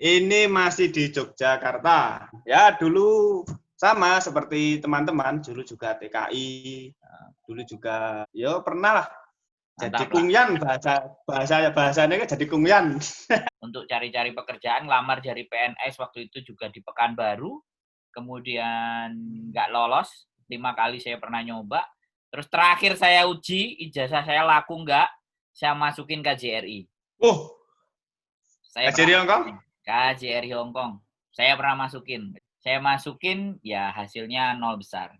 Ini masih di Yogyakarta. Ya, dulu sama seperti teman-teman, dulu juga TKI, dulu juga, ya pernah lah jadi kungyan, bahasanya kan jadi kungyan. Untuk cari-cari pekerjaan, lamar dari PNS waktu itu juga di Pekanbaru, kemudian nggak lolos, 5 kali saya pernah nyoba, terus terakhir saya uji, ijazah saya laku nggak, saya masukin KJRI. Saya KJRI Hongkong? KJRI Hongkong. Saya pernah masukin. Saya masukin, ya hasilnya 0 besar.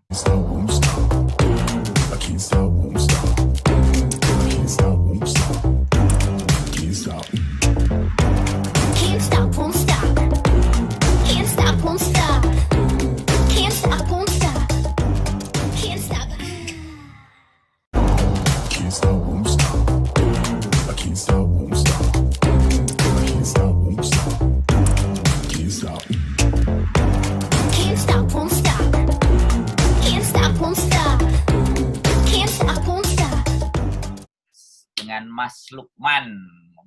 Dengan Mas Lukman.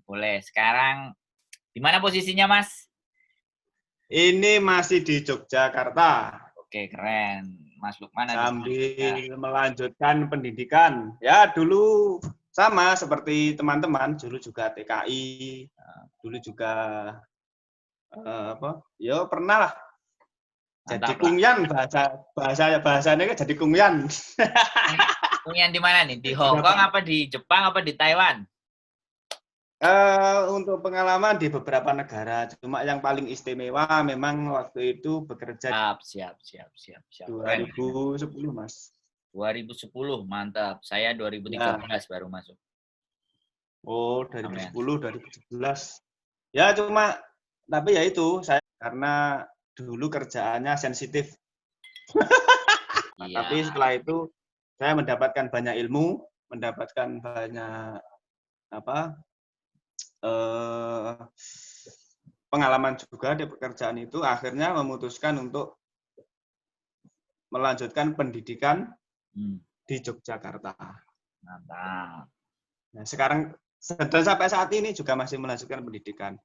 Boleh. Sekarang di mana posisinya, Mas? Ini masih di Yogyakarta. Oke, keren. Mas Lukman sambil melanjutkan pendidikan. Ya, dulu sama seperti teman-teman, dulu juga TKI, dulu juga ya pernah lah jadi kungyan, bahasanya kan jadi kungyan. Kungyan di mana nih? Di Hong Kong apa di Jepang apa di Taiwan? Untuk pengalaman di beberapa negara, cuma yang paling istimewa memang waktu itu bekerja. Siap. 2010, Mas. 2010, mantap. Saya 2013 baru masuk. Oh, 2010, 2017. Ya cuma, tapi ya itu, saya karena dulu kerjaannya sensitif. Tapi setelah itu saya mendapatkan banyak ilmu, mendapatkan banyak pengalaman juga di pekerjaan itu, akhirnya memutuskan untuk melanjutkan pendidikan di Yogyakarta. Mantap. Nah, sekarang dan sampai saat ini juga masih melanjutkan pendidikan.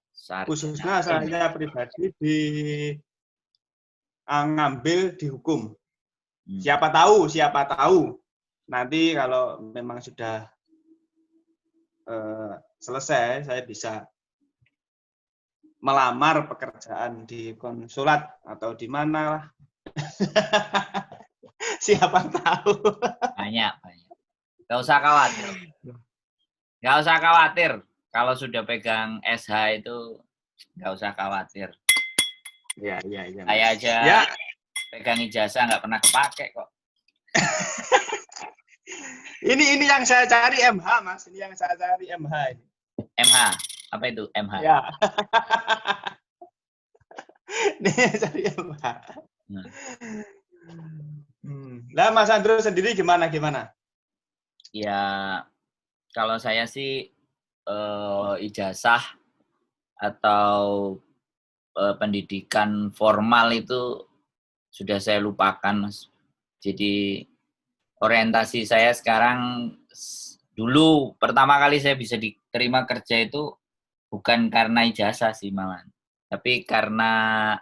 Khususnya saya pribadi ngambil di hukum. Siapa tahu nanti kalau memang sudah selesai, saya bisa melamar pekerjaan di konsulat atau di mana lah. Siapa tahu. Banyak. Gak usah khawatir. Kalau sudah pegang SH itu gak usah khawatir. Iya. Saya aja pegang ijazah nggak pernah kepake kok. Ini yang saya cari MH, Mas. Ini yang saya cari MH. MH? Apa itu MH? Ya. Ini yang cari MH. Lah Mas Andro sendiri gimana? Ya, kalau saya sih ijazah atau pendidikan formal itu sudah saya lupakan, Mas. Jadi orientasi saya sekarang, dulu pertama kali saya bisa diterima kerja itu bukan karena ijazah sih malah, tapi karena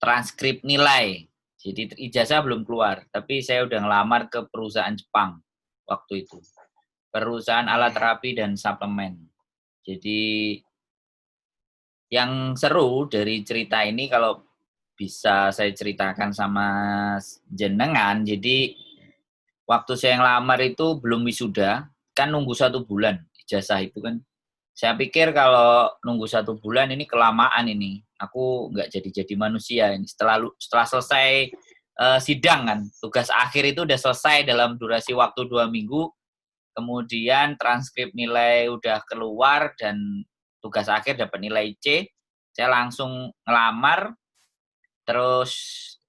transkrip nilai. Jadi ijazah belum keluar, tapi saya udah ngelamar ke perusahaan Jepang waktu itu. Perusahaan alat terapi dan suplemen. Jadi yang seru dari cerita ini kalau bisa saya ceritakan sama jenengan, jadi waktu saya ngelamar itu belum wisuda, kan nunggu 1 bulan ijazah itu kan. Saya pikir kalau nunggu 1 bulan ini kelamaan ini, aku nggak jadi manusia ini. Setelah selesai sidang kan, tugas akhir itu udah selesai dalam durasi waktu 2 minggu, kemudian transkrip nilai udah keluar dan tugas akhir dapat nilai C, saya langsung ngelamar, terus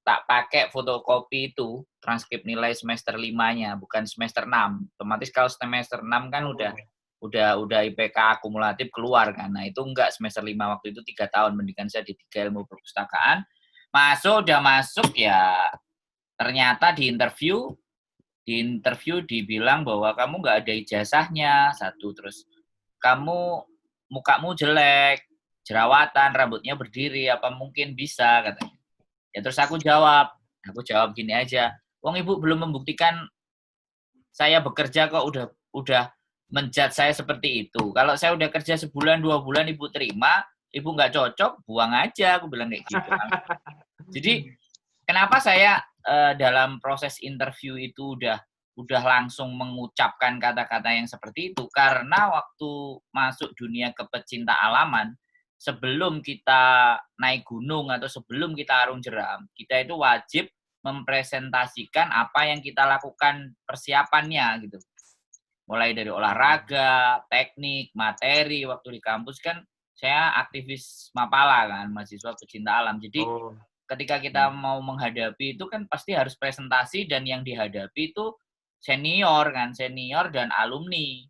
tak pakai fotokopi itu transkrip nilai semester 5-nya, bukan semester 6. Otomatis kalau semester 6 kan udah IPK akumulatif keluar kan. Nah, itu enggak, semester 5 waktu itu 3 tahun pendidikan saya di 3 ilmu perpustakaan. Udah masuk ya ternyata di interview dibilang bahwa kamu nggak ada ijazahnya, satu, terus kamu mukamu jelek, jerawatan, rambutnya berdiri, apa mungkin bisa katanya. Ya terus aku jawab gini aja, wong ibu belum membuktikan saya bekerja kok udah menjudge saya seperti itu. Kalau saya udah kerja sebulan 2 bulan ibu terima, ibu nggak cocok, buang aja, aku bilang kayak gitu. Jadi kenapa saya dalam proses interview itu udah langsung mengucapkan kata-kata yang seperti itu? Karena waktu masuk dunia kepecinta alaman, sebelum kita naik gunung atau sebelum kita arung jeram, kita itu wajib mempresentasikan apa yang kita lakukan persiapannya gitu. Mulai dari olahraga, teknik, materi. Waktu di kampus kan saya aktivis Mapala kan, mahasiswa pecinta alam. Jadi ketika kita mau menghadapi itu kan pasti harus presentasi, dan yang dihadapi itu senior dan alumni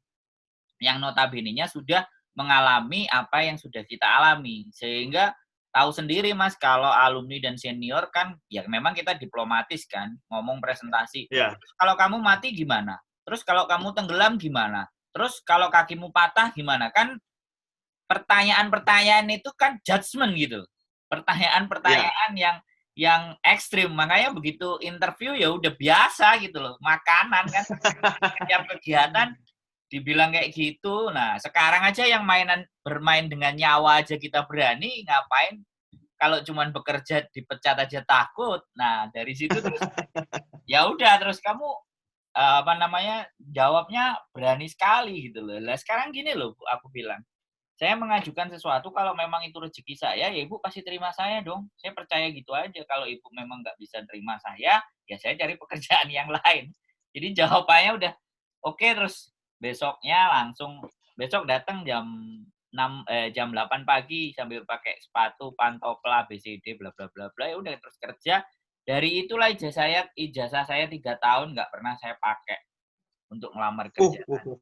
yang notabene-nya sudah mengalami apa yang sudah kita alami. Sehingga tahu sendiri Mas, kalau alumni dan senior kan ya memang kita diplomatis kan, ngomong presentasi. Yeah. Kalau kamu mati gimana? Terus kalau kamu tenggelam gimana? Terus kalau kakimu patah gimana? Kan pertanyaan-pertanyaan itu kan judgement gitu. Pertanyaan-pertanyaan yang ekstrim. Makanya begitu interview ya udah biasa gitu loh. Makanan kan setiap kegiatan dibilang kayak gitu. Nah, sekarang aja yang bermain dengan nyawa aja kita berani, ngapain kalau cuman bekerja dipecat aja takut. Nah, dari situ terus ya udah terus kamu jawabnya berani sekali gitu loh. Lah sekarang gini loh, aku bilang. Saya mengajukan sesuatu, kalau memang itu rezeki saya, ya Ibu pasti terima saya dong. Saya percaya gitu aja. Kalau Ibu memang nggak bisa terima saya, ya saya cari pekerjaan yang lain. Jadi jawabannya udah oke, terus besok datang jam 8 pagi sambil pakai sepatu, pantofel ABCD bla bla bla bla, ya udah terus kerja. Dari itulah ijazah saya 3 tahun nggak pernah saya pakai untuk melamar kerjaan.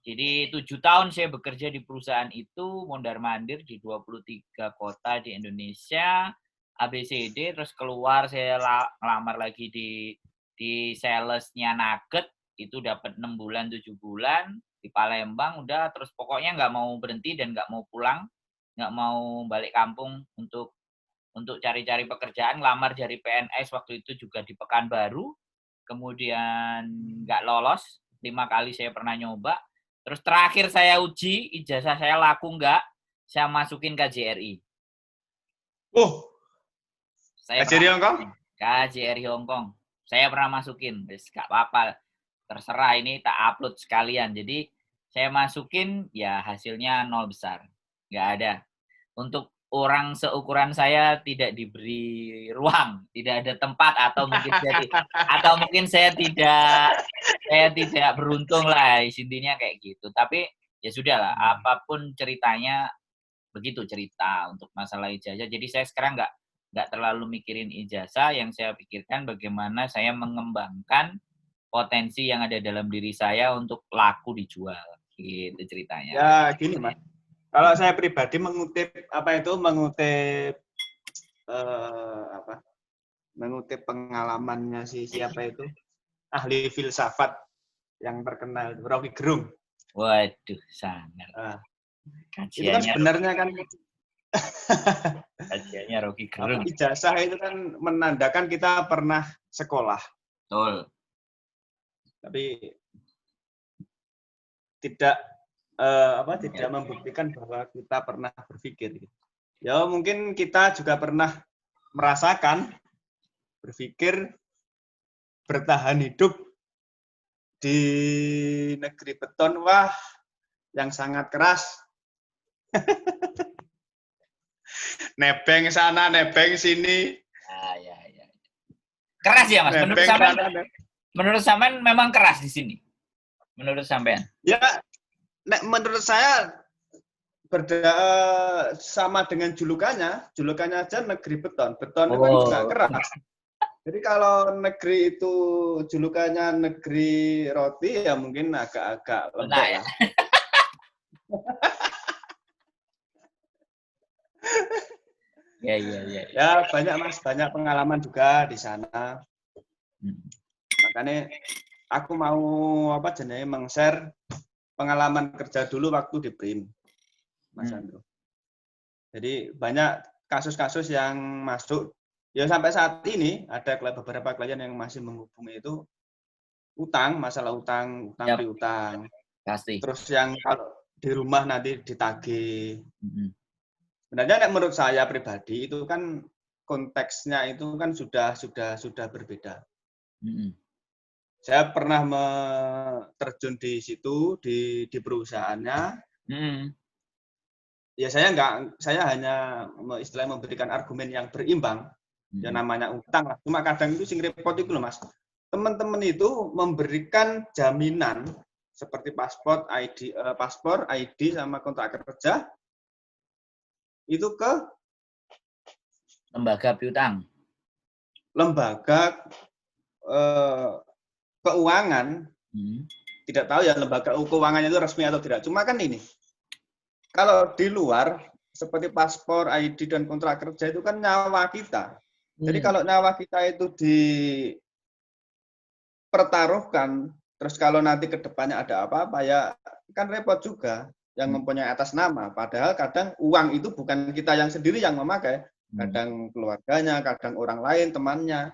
Jadi 7 tahun saya bekerja di perusahaan itu, mondar-mandir di 23 kota di Indonesia, ABCD, terus keluar saya ngelamar lagi di salesnya Nugget, itu dapat 6 bulan, 7 bulan, di Palembang udah, terus pokoknya nggak mau berhenti dan nggak mau pulang, nggak mau balik kampung untuk cari-cari pekerjaan, ngelamar dari PNS waktu itu juga di Pekanbaru, kemudian nggak lolos, 5 kali saya pernah nyoba. Terus terakhir saya uji, ijazah saya laku nggak, saya masukin KJRI. KJRI Hongkong? KJRI Hongkong. Saya pernah masukin, nggak apa-apa, terserah, ini tak upload sekalian. Jadi saya masukin, ya hasilnya 0 besar, nggak ada. Untuk orang seukuran saya tidak diberi ruang, tidak ada tempat, atau mungkin saya tidak beruntung lah, intinya kayak gitu. Tapi ya sudahlah, apapun ceritanya begitu cerita untuk masalah ijazah. Jadi saya sekarang nggak terlalu mikirin ijazah, yang saya pikirkan bagaimana saya mengembangkan potensi yang ada dalam diri saya untuk laku dijual, gitu ceritanya. Ya gini Mas. Kalau saya pribadi mengutip pengalamannya siapa itu, ahli filsafat yang terkenal, Rocky Gerung. Waduh, sangat. Itu kan sebenarnya kan kajiannya Rocky Gerung. Ijazah itu kan menandakan kita pernah sekolah. Betul. Tapi tidak membuktikan bahwa kita pernah berpikir. Ya mungkin kita juga pernah merasakan berpikir bertahan hidup di negeri beton, yang sangat keras. Nebeng sana, nebeng sini. Ya. Keras ya Mas. Menurut sampean memang keras di sini. Menurut sampean? Ya, menurut saya sama dengan julukannya aja negeri beton. Beton itu kan juga keras. Jadi kalau negeri itu julukannya negeri roti, ya mungkin agak lembek ya. Ya. Ya banyak Mas, banyak pengalaman juga di sana. Makanya aku mau meng-share pengalaman kerja dulu waktu di BRIN, Mas Andro. Jadi banyak kasus-kasus yang masuk. Ya sampai saat ini ada beberapa klien yang masih menghubungi itu masalah utang piutang. Pasti. Terus yang kalau di rumah nanti ditagih. Sebenarnya menurut saya pribadi itu kan konteksnya itu kan sudah berbeda. Saya pernah terjun di situ di perusahaannya. Ya saya hanya istilahnya memberikan argumen yang berimbang. Ya namanya utang lah. Cuma kadang itu sing repot itu loh Mas. Teman-teman itu memberikan jaminan seperti paspor, ID sama kontrak kerja itu ke lembaga piutang. Lembaga keuangan. Tidak tahu ya lembaga keuangannya itu resmi atau tidak. Cuma kan ini. Kalau di luar seperti paspor, ID dan kontrak kerja itu kan nyawa kita. Jadi kalau nyawa kita itu dipertaruhkan, terus kalau nanti ke depannya ada apa-apa ya kan repot juga yang mempunyai atas nama. Padahal kadang uang itu bukan kita yang sendiri yang memakai, kadang keluarganya, kadang orang lain, temannya.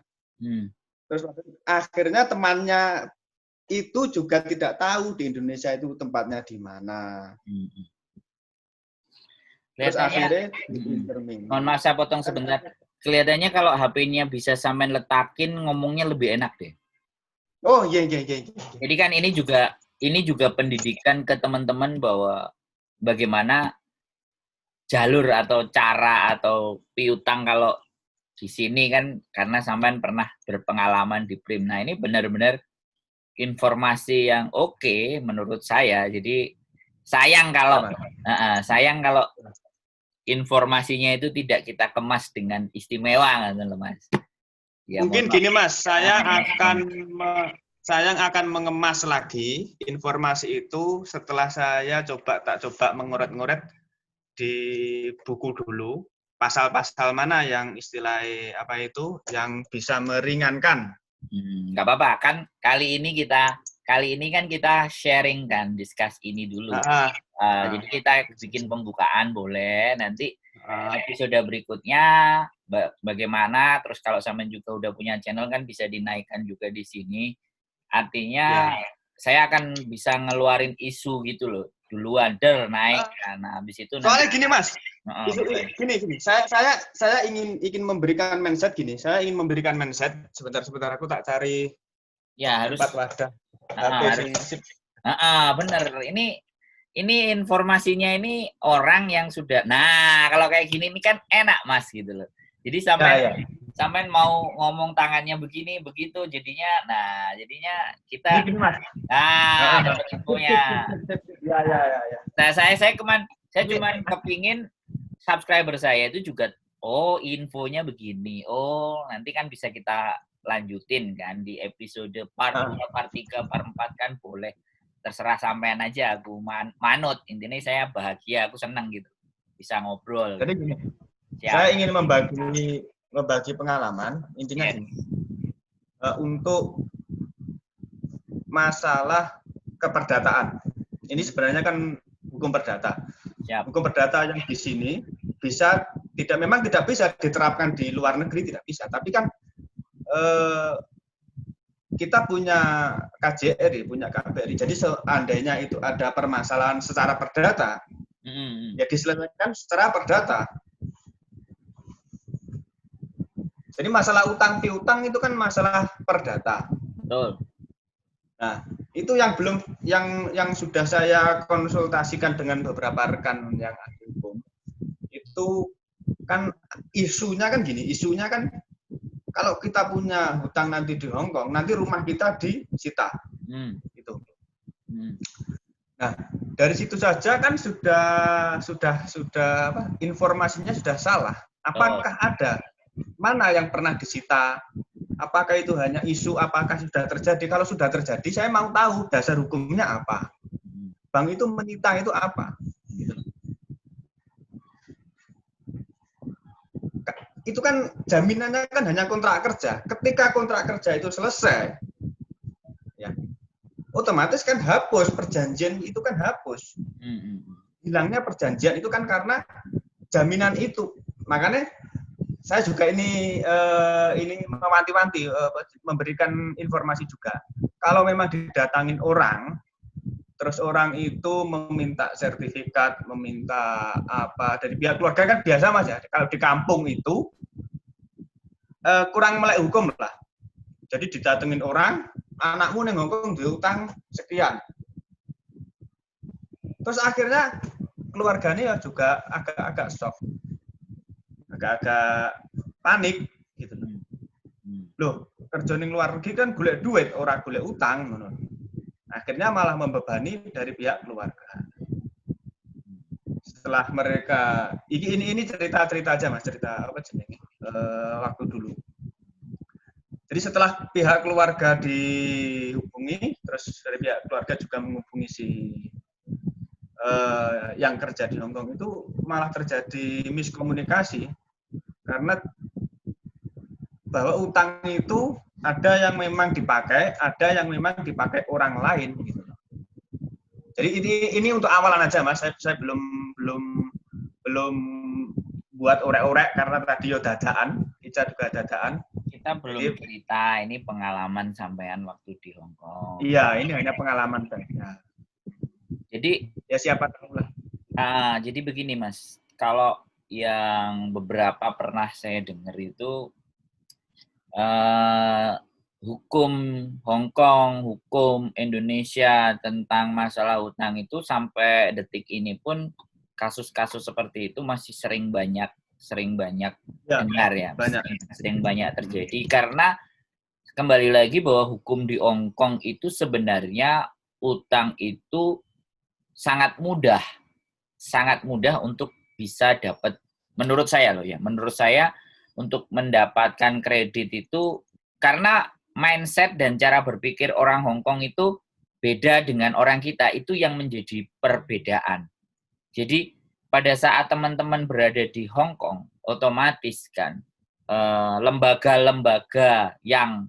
Terus akhirnya temannya itu juga tidak tahu di Indonesia itu tempatnya di mana. Terus akhirnya mohon maaf saya potong sebentar. Kelihatannya kalau HP-nya bisa sampean letakin ngomongnya lebih enak deh. Oh iya. Jadi kan ini juga pendidikan ke teman-teman bahwa bagaimana jalur atau cara atau piutang kalau di sini kan karena sampean pernah berpengalaman di PRIM. Nah, ini benar-benar informasi yang oke menurut saya. Jadi sayang kalau informasinya itu tidak kita kemas dengan istimewa, kan, Mas. Ya, mungkin gini, Mas, saya akan mengemas lagi informasi itu setelah saya coba mengoret-ngoret di buku dulu pasal-pasal mana yang istilahnya apa itu yang bisa meringankan. Nggak apa-apa, kan kali ini kan kita sharing kan, discuss ini dulu. Jadi kita bikin pembukaan boleh, nanti episode berikutnya bagaimana, terus kalau sampean juga udah punya channel kan bisa dinaikkan juga di sini. Artinya saya akan bisa ngeluarin isu gitu loh. Duluan naik, nah habis itu soalnya nanti, gini Mas, gini. Saya ingin memberikan mindset gini. Saya ingin memberikan mindset. Sebentar aku tak cari. Ya harus. Wadah. Bener. Ini informasinya ini orang yang sudah. Nah kalau kayak gini ini kan enak Mas gitu loh. Jadi sampai mau ngomong tangannya begini begitu jadinya kita dapat infonya. Ya. Nah saya cuma kepingin subscriber saya itu juga infonya begini. Nanti kan bisa kita lanjutin kan di episode part 2, part 3, part 4 kan boleh. Terserah sampean aja, aku manut. Intinya saya bahagia, aku senang gitu. Bisa ngobrol. Jadi gini, saya ingin membagi pengalaman, intinya gini. Untuk masalah keperdataan. Ini sebenarnya kan hukum perdata. Hukum perdata yang di sini memang tidak bisa diterapkan di luar negeri, tidak bisa. Tapi kan kita punya KJRI, punya KBRI. Jadi seandainya itu ada permasalahan secara perdata, ya diselesaikan secara perdata. Jadi masalah utang piutang itu kan masalah perdata. Betul. Nah, itu yang sudah saya konsultasikan dengan beberapa rekan yang ahli hukum. Itu kan isunya kan kalau kita punya hutang nanti di Hong Kong, nanti rumah kita disita. Gitu. Nah, dari situ saja kan sudah informasinya sudah salah. Apakah ada mana yang pernah disita? Apakah itu hanya isu? Apakah sudah terjadi? Kalau sudah terjadi, saya mau tahu dasar hukumnya apa. Bank itu menyita itu apa? Gitu. Itu kan jaminannya kan hanya kontrak kerja. Ketika kontrak kerja itu selesai, ya, otomatis kan hapus perjanjian itu kan hapus. Hilangnya perjanjian itu kan karena jaminan itu. Makanya saya juga ini mewanti-wanti, memberikan informasi juga. Kalau memang didatangin orang, terus orang itu meminta sertifikat, meminta apa dari pihak keluarga kan biasa Mas ya. Kalau di kampung itu kurang melek hukum lah. Jadi didatengin orang, anakmu ning Hongkong diutang sekian. Terus akhirnya keluarganya juga agak-agak shock, agak-agak panik gitu. Loh, kerja ning luar negeri kan golek duit, ora golek utang ngono. Akhirnya malah membebani dari pihak keluarga. Setelah mereka ini cerita-cerita aja Mas, cerita apa jenenge? Waktu dulu. Jadi setelah pihak keluarga dihubungi, terus dari pihak keluarga juga menghubungi si yang kerja di Hongkong itu malah terjadi miskomunikasi karena bahwa utang itu ada yang memang dipakai, ada yang memang dipakai orang lain gitu. Jadi ini untuk awalan aja Mas, saya belum buat orek-orek karena tadi yo dadaan, Ica juga dadaan. Kita belum cerita, ini pengalaman sampean waktu di Hongkong. Iya, ini hanya pengalaman saja. Jadi ya siapa tahu lah. Jadi begini Mas, kalau yang beberapa pernah saya dengar itu hukum Hongkong, hukum Indonesia tentang masalah hutang itu sampai detik ini pun kasus-kasus seperti itu masih sering banyak dengar ya, sering banyak terjadi karena kembali lagi bahwa hukum di Hongkong itu sebenarnya utang itu sangat mudah untuk bisa dapat, menurut saya untuk mendapatkan kredit itu karena mindset dan cara berpikir orang Hongkong itu beda dengan orang kita, itu yang menjadi perbedaan. Jadi pada saat teman-teman berada di Hongkong, otomatis kan lembaga-lembaga yang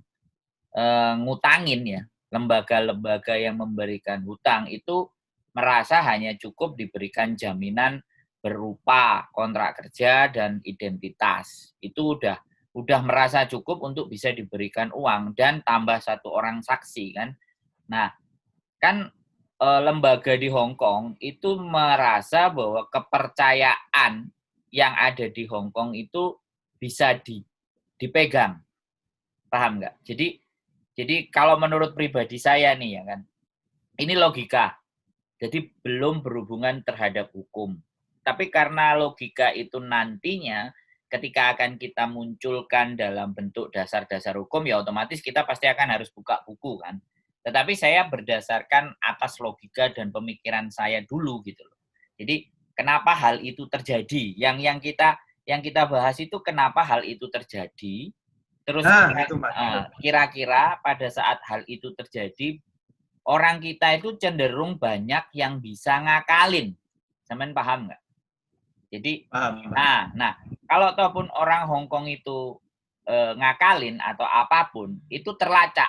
ngutangin ya, lembaga-lembaga yang memberikan hutang itu merasa hanya cukup diberikan jaminan berupa kontrak kerja dan identitas. Itu udah merasa cukup untuk bisa diberikan uang dan tambah satu orang saksi kan. Nah, kan lembaga di Hongkong itu merasa bahwa kepercayaan yang ada di Hongkong itu bisa dipegang. Paham nggak? Jadi kalau menurut pribadi saya nih ya kan, ini logika. Jadi belum berhubungan terhadap hukum. Tapi karena logika itu nantinya ketika akan kita munculkan dalam bentuk dasar-dasar hukum, ya otomatis kita pasti akan harus buka buku kan. Tetapi saya berdasarkan atas logika dan pemikiran saya dulu gitu loh. Jadi kenapa hal itu terjadi? Yang kita bahas itu kenapa hal itu terjadi. Terus kira-kira pada saat hal itu terjadi, orang kita itu cenderung banyak yang bisa ngakalin. Sampean paham nggak? Jadi, nah kalau ataupun orang Hongkong itu ngakalin atau apapun, itu terlacak.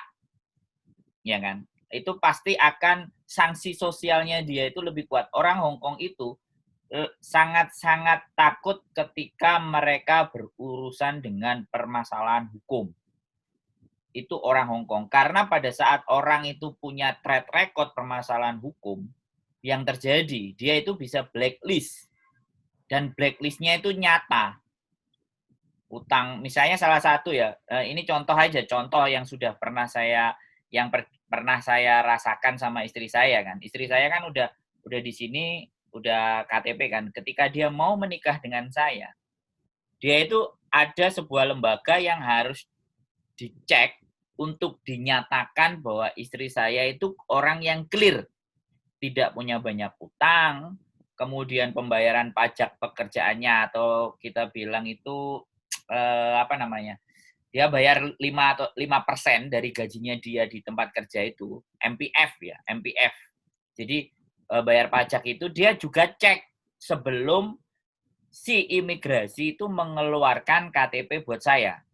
Ya kan? Itu pasti akan sanksi sosialnya dia itu lebih kuat. Orang Hongkong itu sangat-sangat takut ketika mereka berurusan dengan permasalahan hukum. Itu orang Hongkong. Karena pada saat orang itu punya track record permasalahan hukum, yang terjadi, dia itu bisa blacklist. Dan blacklistnya itu nyata. Utang, misalnya salah satu ya, ini contoh aja, contoh yang sudah pernah saya rasakan sama istri saya kan. Istri saya kan udah di sini, udah KTP kan. Ketika dia mau menikah dengan saya, dia itu ada sebuah lembaga yang harus dicek untuk dinyatakan bahwa istri saya itu orang yang clear, tidak punya banyak utang, kemudian pembayaran pajak pekerjaannya atau kita bilang itu dia bayar 5% dari gajinya dia di tempat kerja itu, MPF ya, MPF. Jadi bayar pajak itu dia juga cek sebelum si imigrasi itu mengeluarkan KTP buat saya.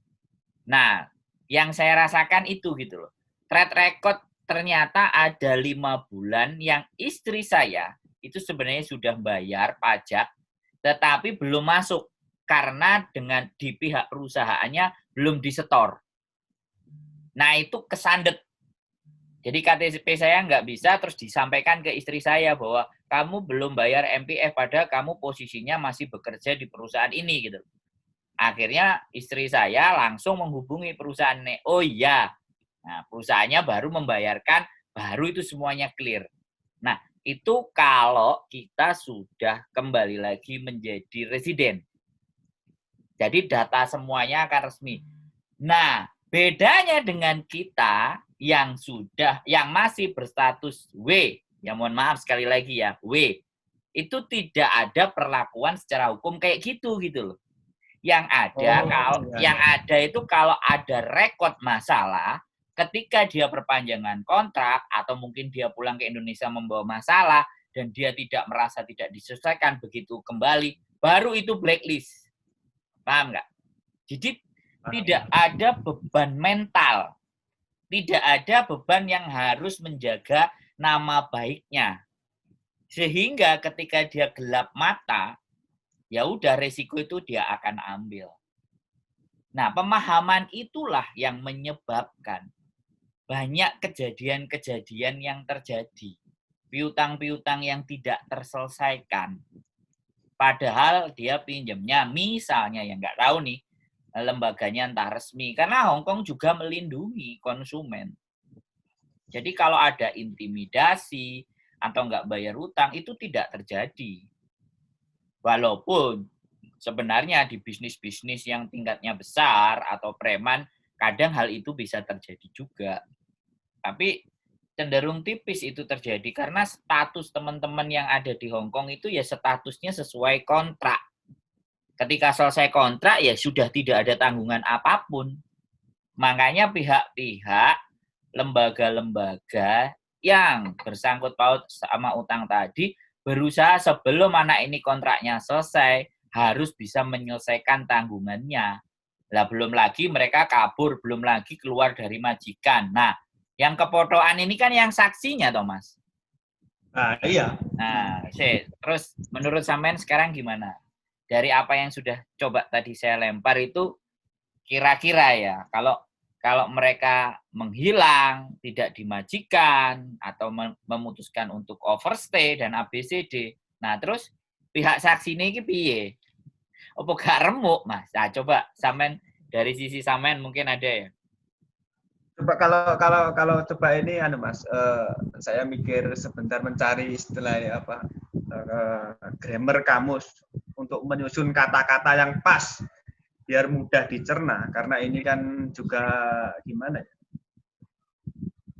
Nah, yang saya rasakan itu gitu loh. Track record ternyata ada 5 bulan yang istri saya itu sebenarnya sudah bayar pajak, tetapi belum masuk karena dengan di pihak perusahaannya belum disetor. Nah, itu kesandet. Jadi KTP saya nggak bisa, terus disampaikan ke istri saya bahwa kamu belum bayar MPF, padahal kamu posisinya masih bekerja di perusahaan ini gitu. Akhirnya istri saya langsung menghubungi perusahaannya. Oh iya, nah perusahaannya baru membayarkan, baru itu semuanya clear. Nah, itu kalau kita sudah kembali lagi menjadi residen. Jadi data semuanya akan resmi. Nah, bedanya dengan kita yang masih berstatus W, ya mohon maaf sekali lagi ya, W, itu tidak ada perlakuan secara hukum kayak gitu loh. Yang ada itu kalau ada rekod masalah, ketika dia perpanjangan kontrak atau mungkin dia pulang ke Indonesia membawa masalah dan dia tidak merasa tidak diselesaikan, begitu kembali, baru itu blacklist. Paham nggak? Jadi tidak ada beban mental. Tidak ada beban yang harus menjaga nama baiknya. Sehingga ketika dia gelap mata, ya udah resiko itu dia akan ambil. Nah, pemahaman itulah yang menyebabkan banyak kejadian-kejadian yang terjadi. Piutang-piutang yang tidak terselesaikan. Padahal dia pinjamnya misalnya yang nggak tahu nih, lembaganya entah resmi. Karena Hong Kong juga melindungi konsumen. Jadi kalau ada intimidasi atau nggak bayar utang, itu tidak terjadi. Walaupun sebenarnya di bisnis-bisnis yang tingkatnya besar atau preman, kadang hal itu bisa terjadi juga. Tapi cenderung tipis itu terjadi karena status teman-teman yang ada di Hong Kong itu ya statusnya sesuai kontrak. Ketika selesai kontrak ya sudah tidak ada tanggungan apapun. Makanya pihak-pihak, lembaga-lembaga yang bersangkut paut sama utang tadi berusaha sebelum anak ini kontraknya selesai harus bisa menyelesaikan tanggungannya. Lah belum lagi mereka kabur, belum lagi keluar dari majikan. Nah, yang kepotokan ini kan yang saksinya, Thomas. Nah, iya. Nah, terus menurut sampean sekarang gimana? Dari apa yang sudah coba tadi saya lempar itu kira-kira ya, kalau mereka menghilang, tidak dimajikan atau memutuskan untuk overstay dan ABCD. Nah, terus pihak saksi ini piye? Apa gak remuk, Mas? Nah, coba sampean dari sisi sampean mungkin ada ya. Coba kalau coba ini Mas, saya mikir sebentar mencari istilah apa grammar kamus untuk menyusun kata-kata yang pas biar mudah dicerna, karena ini kan juga gimana ya?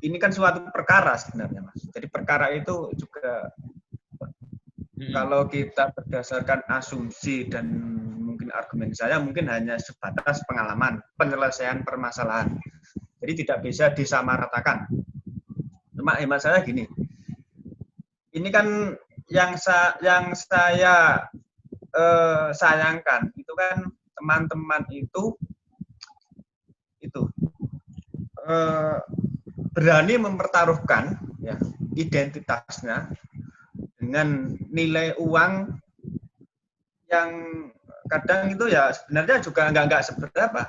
Ini kan suatu perkara sebenarnya, Mas. Jadi perkara itu juga kalau kita berdasarkan asumsi dan mungkin argumen saya mungkin hanya sebatas pengalaman penyelesaian permasalahan. Jadi tidak bisa disamaratakan. Cuma hemat saya gini, ini kan yang saya sayangkan itu kan teman-teman itu berani mempertaruhkan ya, identitasnya dengan nilai uang yang kadang itu ya sebenarnya juga nggak seberapa.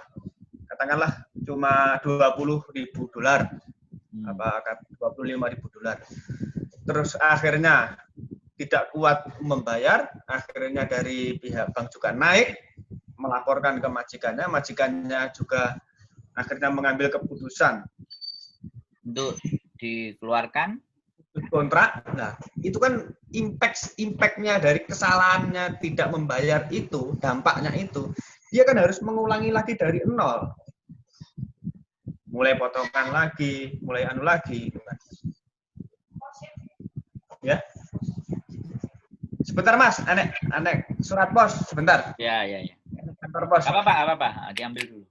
Katakanlah cuma $20.000, apa $25.000. Terus akhirnya tidak kuat membayar, akhirnya dari pihak bank juga naik, melaporkan ke majikannya juga akhirnya mengambil keputusan untuk dikeluarkan kontrak. Nah, itu kan impact-nya dari kesalahannya tidak membayar itu, dampaknya itu, dia kan harus mengulangi lagi dari nol. Mulai potongan lagi, mulai anu lagi. Ya. Sebentar Mas, anek surat pos sebentar. Ya. Kantor pos. Apa-apa, diambil dulu.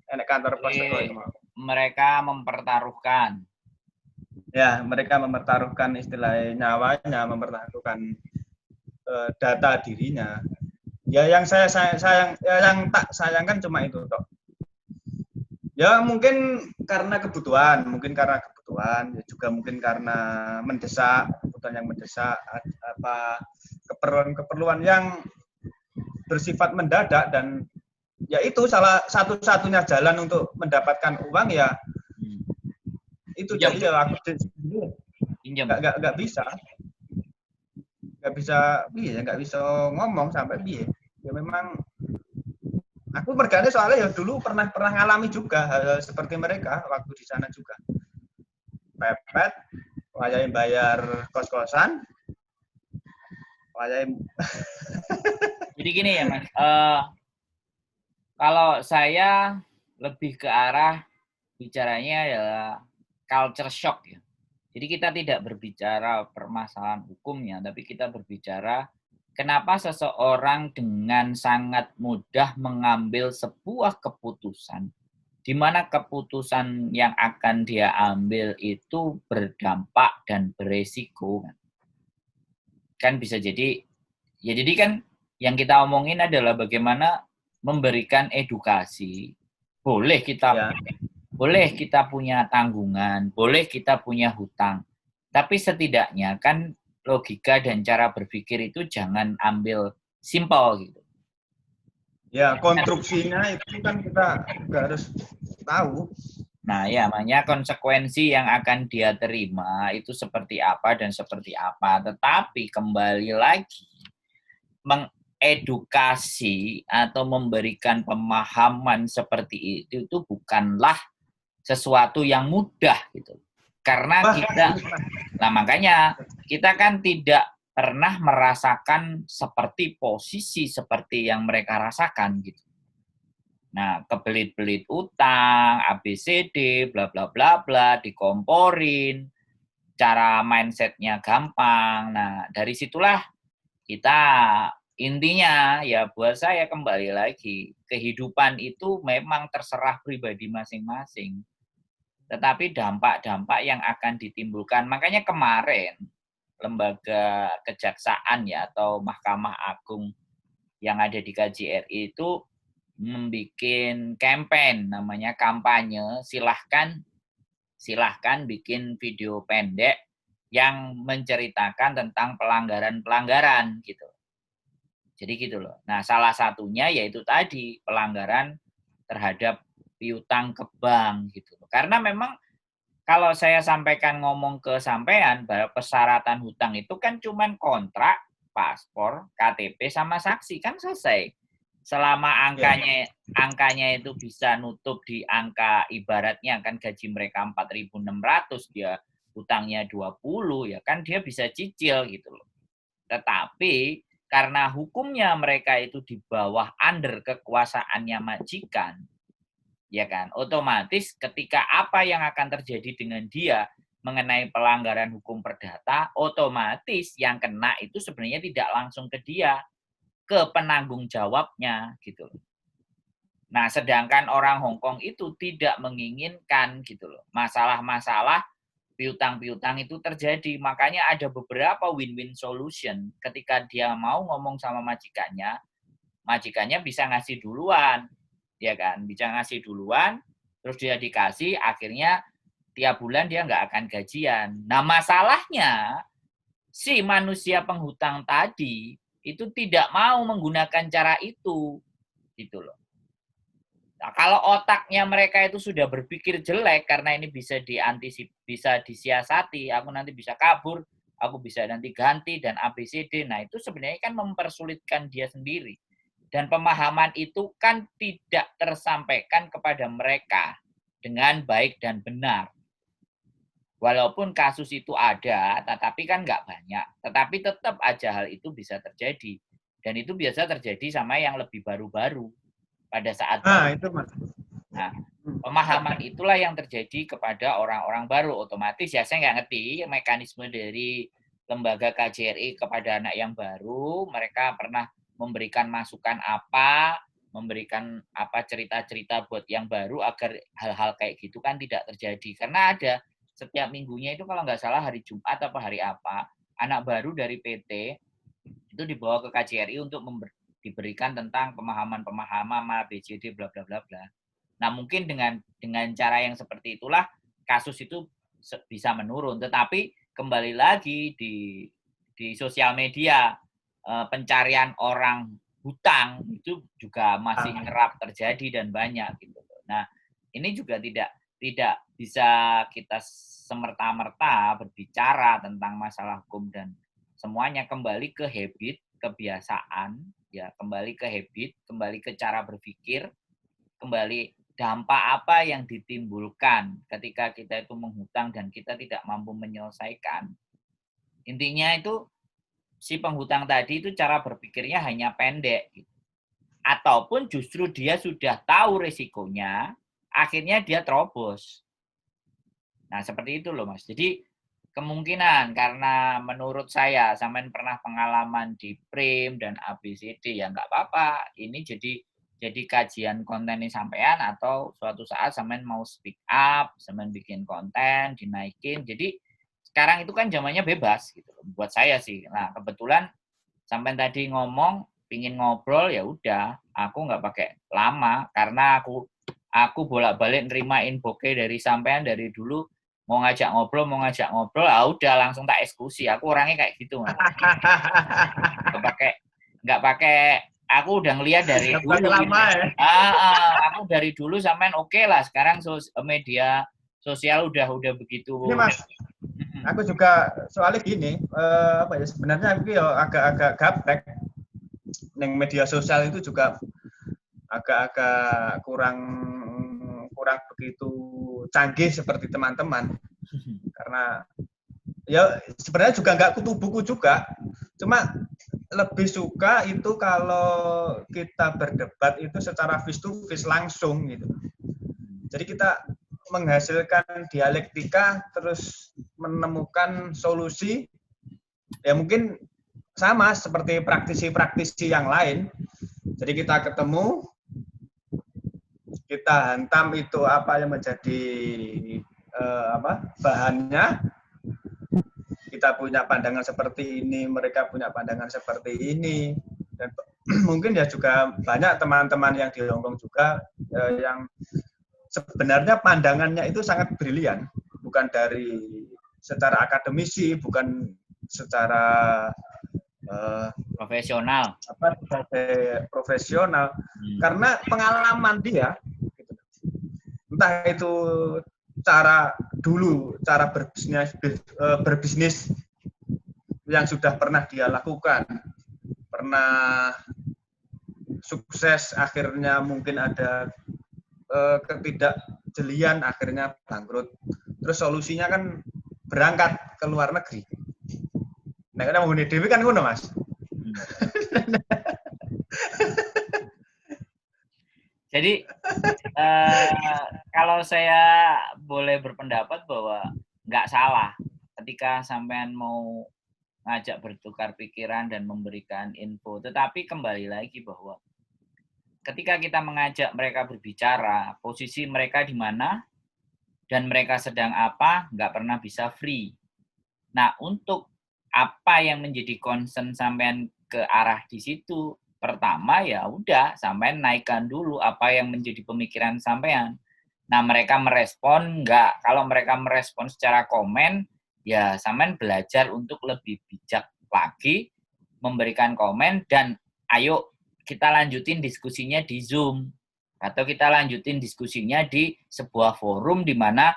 Anek kantor pos. Mereka mempertaruhkan. Ya, mereka mempertaruhkan istilah nyawanya, mempertaruhkan data dirinya. Ya yang saya yang tak sayangkan cuma itu toh. Ya mungkin karena kebutuhan, ya juga mungkin karena mendesak, kebutuhan yang mendesak, beberapa keperluan-keperluan yang bersifat mendadak, dan ya itu salah satu-satunya jalan untuk mendapatkan uang ya itu. Pinjam. Jadi ya aku nggak bisa ngomong sampai piye. Ya memang aku mergane soalnya ya dulu pernah ngalami juga hal seperti mereka waktu di sana juga. Pepet, wayahe bayar kos-kosan, wayahe. Jadi gini ya Mas, kalau saya lebih ke arah bicaranya adalah culture shock ya. Jadi kita tidak berbicara permasalahan hukumnya, tapi kita berbicara kenapa seseorang dengan sangat mudah mengambil sebuah keputusan, di mana keputusan yang akan dia ambil itu berdampak dan beresiko. Kan bisa jadi, ya jadi kan yang kita omongin adalah bagaimana memberikan edukasi. Boleh kita punya tanggungan, boleh kita punya hutang. Tapi setidaknya kan logika dan cara berpikir itu jangan ambil simpel gitu. Ya, konstruksinya itu kan kita juga harus tahu. Nah, ya makanya konsekuensi yang akan dia terima itu seperti apa dan seperti apa. Tetapi kembali lagi, mengedukasi atau memberikan pemahaman seperti itu bukanlah sesuatu yang mudah gitu. Karena makanya kita kan tidak pernah merasakan seperti posisi seperti yang mereka rasakan gitu. Nah, kebelit-belit utang, ABCD, bla bla bla bla, dikomporin, cara mindsetnya gampang. Nah, dari situlah kita intinya ya buat saya kembali lagi, kehidupan itu memang terserah pribadi masing-masing. Tetapi dampak-dampak yang akan ditimbulkan, makanya kemarin lembaga kejaksaan ya atau Mahkamah Agung yang ada di KJRI itu membuat campaign namanya kampanye silahkan bikin video pendek yang menceritakan tentang pelanggaran-pelanggaran gitu. Jadi gitu loh. Nah, salah satunya yaitu tadi pelanggaran terhadap piutang ke bank gitu. Karena memang kalau saya sampaikan ngomong ke sampean bahwa persyaratan hutang itu kan cuman kontrak, paspor, KTP sama saksi kan selesai. Selama angkanya itu bisa nutup di angka ibaratnya kan gaji mereka 4.600 dia hutangnya 20 ya kan dia bisa cicil gitu loh. Tetapi karena hukumnya mereka itu di bawah under kekuasaannya majikan ya kan otomatis ketika apa yang akan terjadi dengan dia mengenai pelanggaran hukum perdata otomatis yang kena itu sebenarnya tidak langsung ke dia ke penanggung jawabnya gitu loh. Nah, sedangkan orang Hong Kong itu tidak menginginkan gitu loh. Masalah-masalah piutang-piutang itu terjadi. Makanya ada beberapa win-win solution ketika dia mau ngomong sama majikannya bisa ngasih duluan. Ya kan? Bisa ngasih duluan, terus dia dikasih, akhirnya tiap bulan dia nggak akan gajian. Nah, masalahnya si manusia penghutang tadi itu tidak mau menggunakan cara itu gitu loh. Nah, kalau otaknya mereka itu sudah berpikir jelek karena ini bisa bisa disiasati, aku nanti bisa kabur, aku bisa nanti ganti dan ABCD. Nah, itu sebenarnya kan mempersulitkan dia sendiri. Dan pemahaman itu kan tidak tersampaikan kepada mereka dengan baik dan benar. Walaupun kasus itu ada, tetapi kan nggak banyak. Tetapi tetap aja hal itu bisa terjadi. Dan itu biasa terjadi sama yang lebih baru-baru. Pada saat itu Mas. Nah, pemahaman itulah yang terjadi kepada orang-orang baru. Otomatis ya saya nggak ngerti mekanisme dari lembaga KJRI kepada anak yang baru. Mereka pernah memberikan masukan apa, memberikan apa cerita-cerita buat yang baru agar hal-hal kayak gitu kan tidak terjadi. Karena ada setiap minggunya itu kalau nggak salah hari Jumat atau hari apa, anak baru dari PT itu dibawa ke KJRI untuk diberikan tentang pemahaman-pemahaman ABCD bla bla bla bla. Nah, mungkin dengan cara yang seperti itulah kasus itu bisa menurun. Tetapi kembali lagi di di sosial media pencarian orang hutang itu juga masih kerap terjadi dan banyak gitu. Nah, ini juga tidak bisa kita semerta-merta berbicara tentang masalah hukum dan semuanya, kembali ke habit, kebiasaan, ya, kembali ke habit, kembali ke cara berpikir, kembali dampak apa yang ditimbulkan ketika kita itu menghutang dan kita tidak mampu menyelesaikan. Intinya itu si penghutang tadi itu cara berpikirnya hanya pendek. Ataupun justru dia sudah tahu resikonya, akhirnya dia terobos. Nah, seperti itu loh, Mas. Jadi, kemungkinan karena menurut saya, sampean pernah pengalaman di Prim dan ABCD, ya nggak apa-apa. Ini jadi kajian konten ini sampean, atau suatu saat sampean mau speak up, sampean bikin konten, dinaikin. Jadi, sekarang itu kan zamannya bebas gitu buat saya sih. Nah, kebetulan sampai tadi ngomong pingin ngobrol, ya udah, aku nggak pakai lama karena aku bolak-balik nerimain bokeh dari sampean dari dulu, mau ngajak ngobrol, udah langsung tak eksekusi. Aku orangnya kayak gitu, Mas. Nggak pakai aku udah ngeliat dari dulu. Lama, ya? Aku dari dulu sampean oke lah. Sekarang media sosial udah begitu. Ini Mas, aku juga soalnya gini, sebenarnya aku agak-agak gaptek. Yang media sosial itu juga agak-agak kurang begitu canggih seperti teman-teman. Karena ya sebenarnya juga nggak kutu buku juga, cuma lebih suka itu kalau kita berdebat itu secara face to face langsung gitu. Jadi kita menghasilkan dialektika terus menemukan solusi, ya mungkin sama seperti praktisi-praktisi yang lain. Jadi kita ketemu, kita hantam itu apa yang menjadi bahannya. Kita punya pandangan seperti ini, mereka punya pandangan seperti ini, dan mungkin ya juga banyak teman-teman yang di Hongkong juga yang sebenarnya pandangannya itu sangat brilian, bukan dari secara akademisi, bukan secara profesional, karena pengalaman dia, entah itu cara berbisnis yang sudah pernah dia lakukan, pernah sukses, akhirnya mungkin ada ketidakjelian, akhirnya bangkrut. Terus solusinya kan berangkat ke luar negeri. Nah, karena mau dewi kan ngono, Mas. Jadi kalau saya boleh berpendapat bahwa nggak salah ketika sampean mau ngajak bertukar pikiran dan memberikan info. Tetapi kembali lagi bahwa ketika kita mengajak mereka berbicara, posisi mereka di mana dan mereka sedang apa, nggak pernah bisa free. Nah, untuk apa yang menjadi concern sampean ke arah di situ, pertama ya udah sampean naikkan dulu apa yang menjadi pemikiran sampean. Nah, mereka merespon enggak. Kalau mereka merespon secara komen, ya sampean belajar untuk lebih bijak lagi memberikan komen, dan ayo kita lanjutin diskusinya di Zoom atau kita lanjutin diskusinya di sebuah forum di mana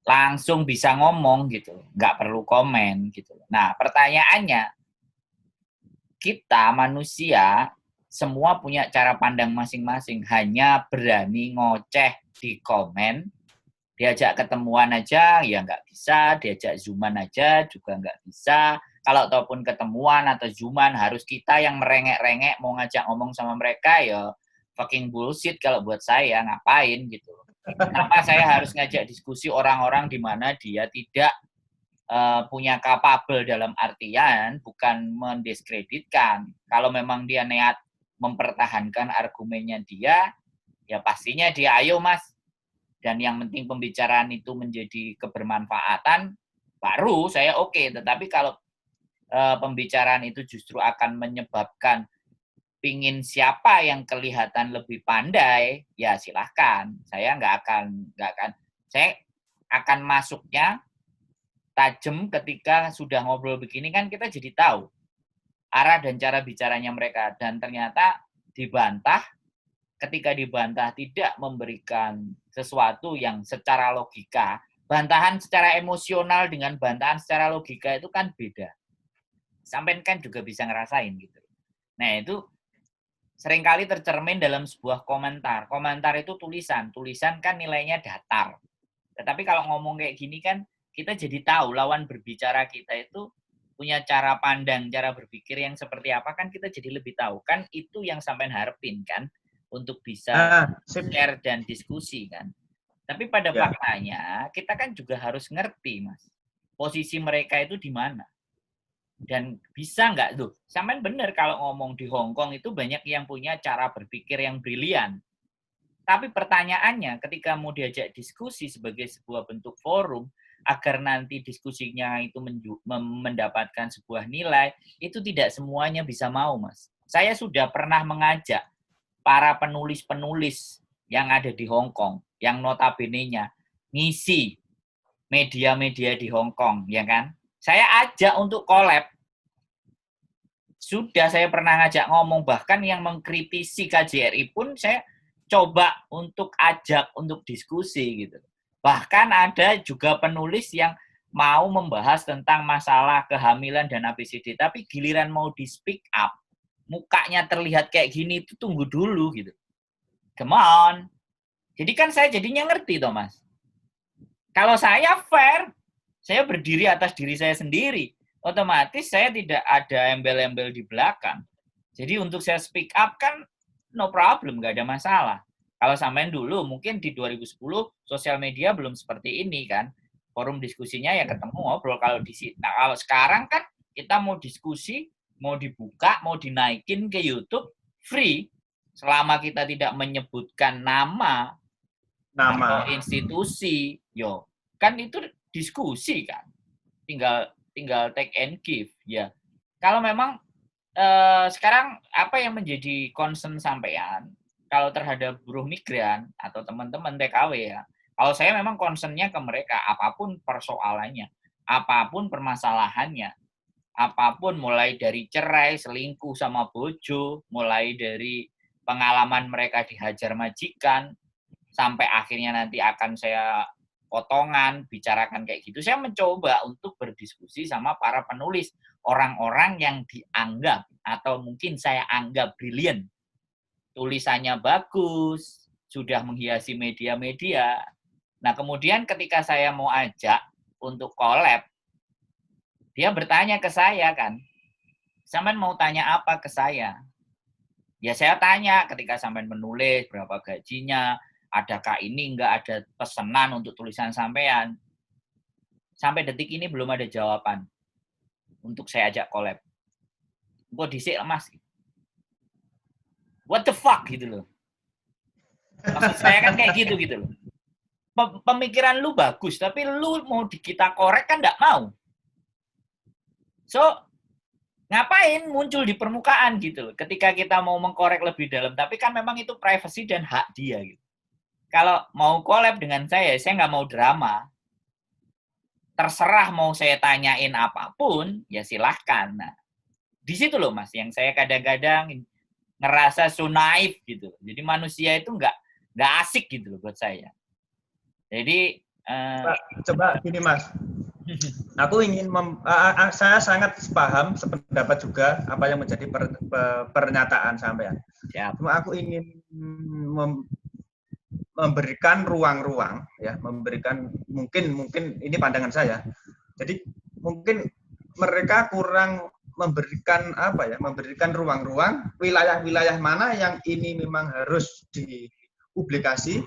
langsung bisa ngomong gitu, nggak perlu komen gitu. Nah, pertanyaannya, kita manusia semua punya cara pandang masing-masing, hanya berani ngoceh di komen, diajak ketemuan aja ya nggak bisa, diajak zooman aja juga nggak bisa. Kalau ataupun ketemuan atau zooman harus kita yang merengek-rengek mau ngajak ngomong sama mereka, ya fucking bullshit kalau buat saya, ngapain gitu. Kenapa saya harus ngajak diskusi orang-orang di mana dia tidak punya capable, dalam artian bukan mendiskreditkan. Kalau memang dia niat mempertahankan argumennya dia, ya pastinya dia ayo mas. Dan yang penting pembicaraan itu menjadi kebermanfaatan, baru saya oke. Tetapi kalau pembicaraan itu justru akan menyebabkan pingin siapa yang kelihatan lebih pandai, ya silahkan. Saya nggak akan. Saya akan masuknya tajam ketika sudah ngobrol begini kan kita jadi tahu arah dan cara bicaranya mereka. Dan ternyata dibantah, ketika dibantah tidak memberikan sesuatu yang secara logika. Bantahan secara emosional dengan bantahan secara logika itu kan beda. Sampai kan juga bisa ngerasain gitu. Nah itu seringkali tercermin dalam sebuah komentar. Komentar itu tulisan. Tulisan kan nilainya datar. Tetapi kalau ngomong kayak gini kan, kita jadi tahu lawan berbicara kita itu punya cara pandang, cara berpikir yang seperti apa, kan kita jadi lebih tahu. Kan itu yang sampean harapin kan, untuk bisa share dan diskusi kan. Tapi pada faktanya, kita kan juga harus ngerti, Mas. Posisi mereka itu di mana. Dan bisa nggak tuh? Sampean benar kalau ngomong di Hong Kong itu banyak yang punya cara berpikir yang brilian. Tapi pertanyaannya ketika mau diajak diskusi sebagai sebuah bentuk forum agar nanti diskusinya itu mendapatkan sebuah nilai, itu tidak semuanya bisa mau, Mas. Saya sudah pernah mengajak para penulis-penulis yang ada di Hong Kong, yang notabene-nya ngisi media-media di Hong Kong, ya kan? Saya ajak untuk collab. Sudah saya pernah ngajak ngomong, bahkan yang mengkritisi KJRI pun saya coba untuk ajak untuk diskusi gitu. Bahkan ada juga penulis yang mau membahas tentang masalah kehamilan dan ABCD, tapi giliran mau di speak up, mukanya terlihat kayak gini, itu tunggu dulu gitu. Come on. Jadi kan saya jadinya ngerti toh, Mas. Kalau saya fair, saya berdiri atas diri saya sendiri. Otomatis saya tidak ada embel-embel di belakang. Jadi untuk saya speak up kan no problem, nggak ada masalah. Kalau sampean dulu, mungkin di 2010, sosial media belum seperti ini kan. Forum diskusinya ya ketemu ngobrol. Nah, kalau sekarang kan kita mau diskusi, mau dibuka, mau dinaikin ke YouTube, free. Selama kita tidak menyebutkan nama atau institusi, kan itu diskusi kan. Tinggal take and give ya. Kalau memang sekarang apa yang menjadi concern sampean kalau terhadap buruh migran atau teman-teman TKW ya. Kalau saya memang concernnya ke mereka, apapun persoalannya, apapun permasalahannya, apapun mulai dari cerai, selingkuh sama bojo, mulai dari pengalaman mereka dihajar majikan, sampai akhirnya nanti akan saya potongan, bicarakan kayak gitu. Saya mencoba untuk berdiskusi sama para penulis, orang-orang yang dianggap atau mungkin saya anggap brilian. Tulisannya bagus, sudah menghiasi media-media. Nah, kemudian ketika saya mau ajak untuk collab, dia bertanya ke saya kan, sampean mau tanya apa ke saya? Ya saya tanya ketika sampean menulis, berapa gajinya, adakah ini enggak ada pesanan untuk tulisan sampean? Sampai detik ini belum ada jawaban untuk saya ajak collab. Gue disik Mas. What the fuck gitu loh. Maksud saya kan kayak gitu loh. Pemikiran lu bagus, tapi lu mau kita korek kan enggak mau. So, ngapain muncul di permukaan gitu loh. Ketika kita mau mengkorek lebih dalam, tapi kan memang itu privacy dan hak dia gitu. Kalau mau collab dengan saya nggak mau drama. Terserah mau saya tanyain apapun, ya silahkan. Nah, di situ loh Mas, yang saya kadang-kadang ngerasa so naif gitu. Jadi manusia itu nggak asik gitu loh buat saya. Jadi coba gini Mas, aku ingin saya sangat paham sependapat juga apa yang menjadi pernyataan sampean. Cuma aku ingin memberikan ruang-ruang ya, memberikan mungkin ini pandangan saya. Jadi mungkin mereka kurang memberikan memberikan ruang-ruang, wilayah-wilayah mana yang ini memang harus dipublikasi,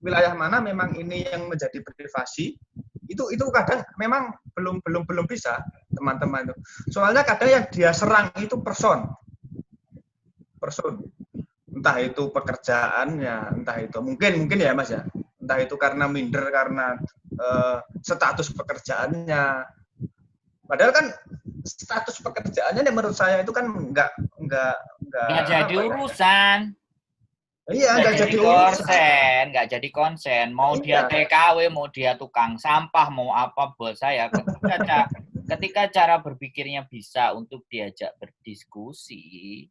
wilayah mana memang ini yang menjadi privasi. Itu kadang memang belum bisa teman-teman itu. Soalnya kadang yang dia serang itu person. Entah itu pekerjaannya, entah itu mungkin ya Mas ya, entah itu karena minder karena status pekerjaannya. Padahal kan status pekerjaannya menurut saya itu kan nggak jadi urusan. Iya, nggak jadi konsen, nggak jadi konsen. Mau dia Iya. TKW, mau dia tukang sampah, mau apa buat saya. Ketika cara berpikirnya bisa untuk diajak berdiskusi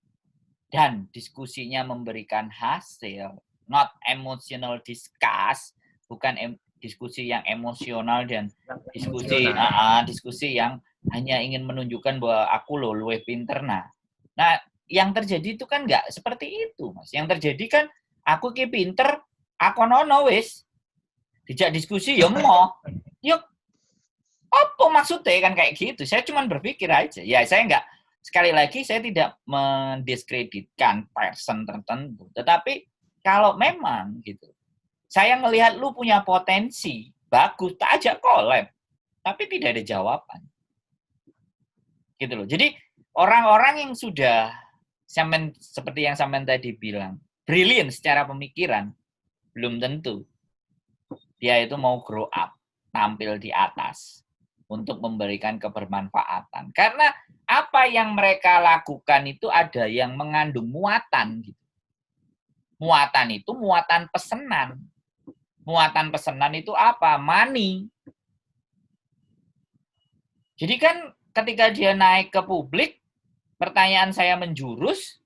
dan diskusinya memberikan hasil, not emotional discuss, bukan diskusi yang emosional dan diskusi yang hanya ingin menunjukkan bahwa aku loh luwih pinter. Nah, yang terjadi itu kan nggak seperti itu, Mas. Yang terjadi kan aku ki pinter, aku nono wis. Dijak diskusi ya mau. Yuk, apa maksudnya kan kayak gitu. Saya cuma berpikir aja. Ya, saya nggak, sekali lagi saya tidak mendiskreditkan person tertentu. Tetapi kalau memang gitu, saya ngelihat lu punya potensi, bagus, tak ajak collab. Tapi tidak ada jawaban. Gitu loh. Jadi orang-orang yang sudah seperti yang Samen tadi bilang, brilian secara pemikiran, belum tentu dia itu mau grow up, tampil di atas untuk memberikan kebermanfaatan. Karena apa yang mereka lakukan itu ada yang mengandung muatan. Gitu. Muatan itu muatan pesanan. Muatan pesanan itu apa? Money. Jadi kan ketika dia naik ke publik, pertanyaan saya menjurus,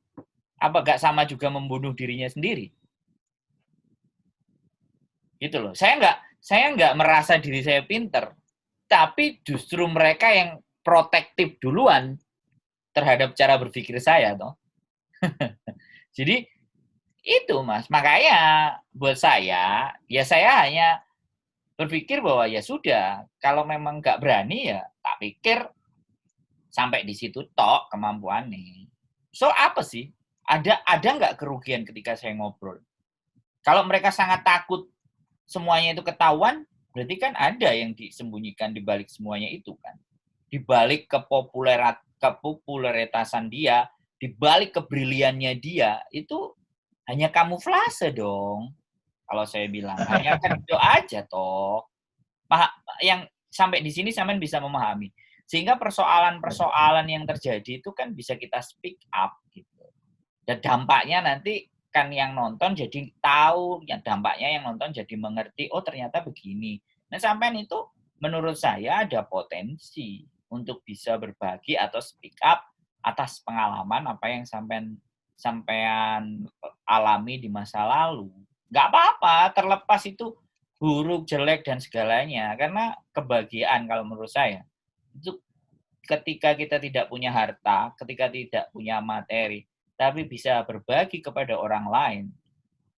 apa gak sama juga membunuh dirinya sendiri? Gitu loh. Saya nggak merasa diri saya pinter, tapi justru mereka yang protektif duluan terhadap cara berpikir saya, toh. Jadi itu, Mas. Makanya buat saya, ya saya hanya berpikir bahwa ya sudah, kalau memang nggak berani ya tak pikir sampai di situ tok kemampuannya. So apa sih? Ada nggak kerugian ketika saya ngobrol? Kalau mereka sangat takut semuanya itu ketahuan, berarti kan ada yang disembunyikan di balik semuanya itu kan. Di balik kepopuleritasan dia, di balik kebriliannya dia, itu hanya kamuflase dong. Kalau saya bilang, hanya kerja aja toh. Yang sampai di sini sampean bisa memahami. Sehingga persoalan-persoalan yang terjadi itu kan bisa kita speak up gitu. Dan dampaknya nanti kan yang nonton jadi tahu, yang dampaknya yang nonton jadi mengerti, oh ternyata begini. Nah, sampean itu menurut saya ada potensi untuk bisa berbagi atau speak up atas pengalaman apa yang sampean alami di masa lalu. Nggak apa-apa, terlepas itu buruk, jelek, dan segalanya. Karena kebahagiaan kalau menurut saya, itu ketika kita tidak punya harta, ketika tidak punya materi, tapi bisa berbagi kepada orang lain.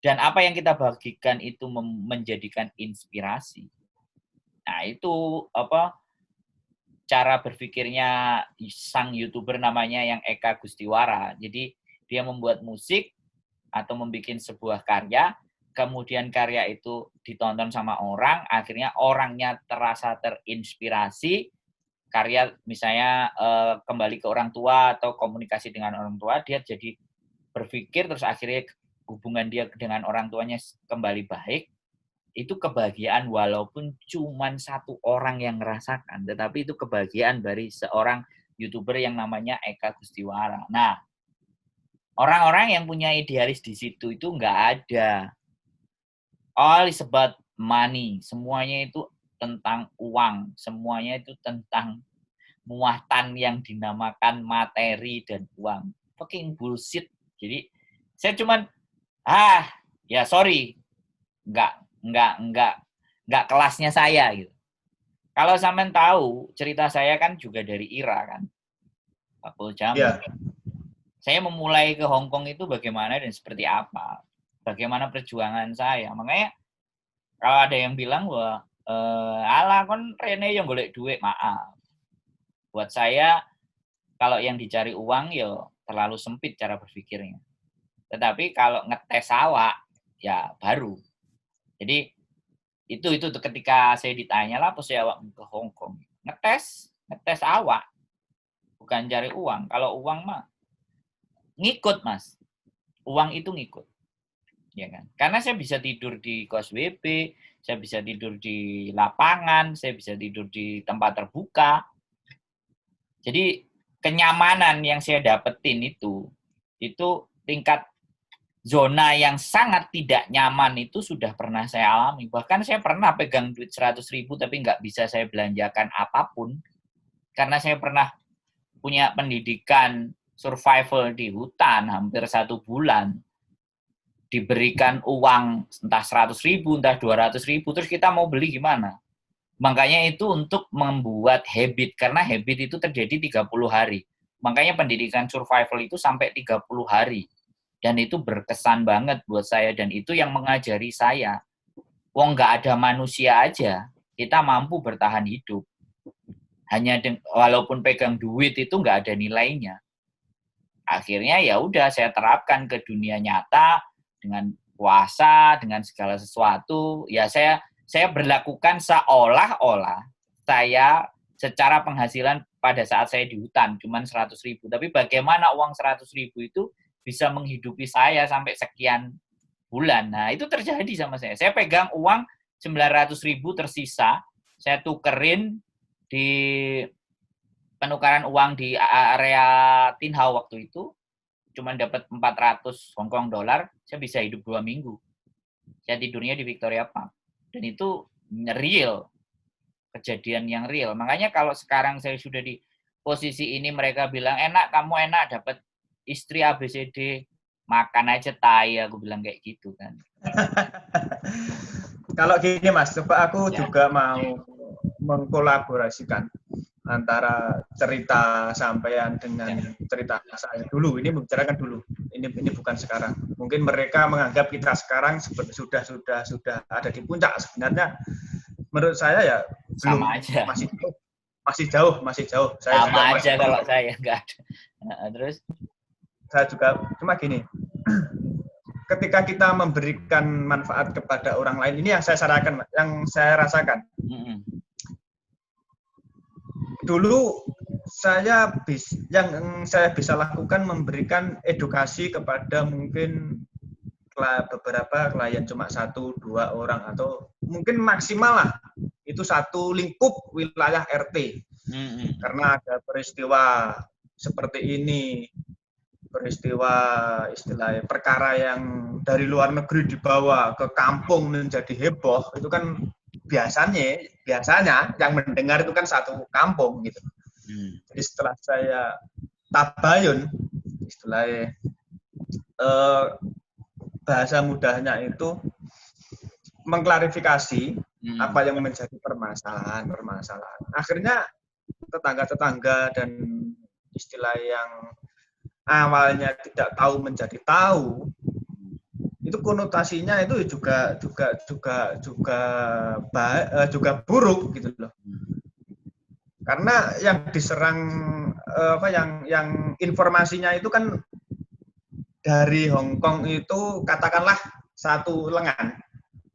Dan apa yang kita bagikan itu menjadikan inspirasi. Nah, itu cara berpikirnya sang YouTuber namanya yang Eka Gustiwara. Jadi dia membuat musik atau membuat sebuah karya, kemudian karya itu ditonton sama orang, akhirnya orangnya terasa terinspirasi, karya misalnya kembali ke orang tua atau komunikasi dengan orang tua, dia jadi berpikir terus akhirnya hubungan dia dengan orang tuanya kembali baik. Itu kebahagiaan walaupun cuma satu orang yang merasakan, tetapi itu kebahagiaan dari seorang YouTuber yang namanya Eka Gustiwara. Nah, orang-orang yang punya idealis di situ itu nggak ada. All is about money. Semuanya itu tentang uang. Semuanya itu tentang muatan yang dinamakan materi dan uang. Fucking bullshit. Jadi, saya cuman, ya sorry. Nggak kelasnya saya gitu. Kalau sampean tahu, cerita saya kan juga dari Ira kan. Apple Jam. Yeah. Saya memulai ke Hong Kong itu bagaimana dan seperti apa. Bagaimana perjuangan saya. Makanya kalau ada yang bilang bahwa alah kon rene yang golek duit, maaf. Buat saya kalau yang dicari uang ya terlalu sempit cara berpikirnya. Tetapi kalau ngetes awak ya baru. Jadi itu ketika saya ditanya lah apa saya awak ke Hong Kong. Ngetes awak. Bukan cari uang. Kalau uang mah ngikut, Mas. Uang itu ngikut. Ya kan? Karena saya bisa tidur di kos WP, saya bisa tidur di lapangan, saya bisa tidur di tempat terbuka. Jadi kenyamanan yang saya dapetin itu tingkat zona yang sangat tidak nyaman itu sudah pernah saya alami. Bahkan saya pernah pegang duit 100.000 tapi nggak bisa saya belanjakan apapun. Karena saya pernah punya pendidikan survival di hutan hampir 1 bulan. Diberikan uang entah 100.000, entah 200.000, terus kita mau beli gimana? Makanya itu untuk membuat habit, karena habit itu terjadi 30 hari. Makanya pendidikan survival itu sampai 30 hari. Dan itu berkesan banget buat saya, dan itu yang mengajari saya. Wong nggak ada manusia aja, kita mampu bertahan hidup. Hanya walaupun pegang duit itu nggak ada nilainya. Akhirnya ya udah saya terapkan ke dunia nyata dengan puasa, dengan segala sesuatu. Ya saya berlakukan seolah-olah saya secara penghasilan pada saat saya di hutan cuma 100.000. Tapi bagaimana uang 100.000 itu bisa menghidupi saya sampai sekian bulan. Nah, itu terjadi sama saya. Saya pegang uang 900.000 tersisa, saya tukerin di penukaran uang di area Tin Hau waktu itu, cuma dapat 400 Hong Kong dollar, saya bisa hidup 2 minggu. Saya tidurnya di Victoria Park. Dan itu real, kejadian yang real. Makanya kalau sekarang saya sudah di posisi ini, mereka bilang, enak, kamu enak, dapat istri ABCD, makan aja tai, aku bilang kayak gitu kan. Kalau gini Mas, coba aku juga mau mengkolaborasikan antara cerita sampean dengan cerita saya dulu. Ini membicarakan dulu. Ini bukan sekarang. Mungkin mereka menganggap kita sekarang sudah ada di puncak. Sebenarnya menurut saya ya belum, sama aja. Masih jauh. Saya sama aja kalau saya enggak ada. Nah, terus saya juga cuma gini. Ketika kita memberikan manfaat kepada orang lain, ini yang saya sarankan, yang saya rasakan. Dulu yang saya bisa lakukan memberikan edukasi kepada mungkin beberapa klien, cuma 1-2 orang atau mungkin maksimal lah itu satu lingkup wilayah RT. Karena ada peristiwa seperti ini, peristiwa istilahnya perkara yang dari luar negeri dibawa ke kampung menjadi heboh, itu kan biasanya yang mendengar itu kan satu kampung gitu. Jadi setelah saya tabayun, istilahnya bahasa mudahnya itu mengklarifikasi apa yang menjadi permasalahan. Akhirnya tetangga-tetangga dan istilah yang awalnya tidak tahu menjadi tahu, itu konotasinya itu juga buruk gitu loh. Karena yang diserang yang informasinya itu kan dari Hong Kong itu katakanlah 1 lengan.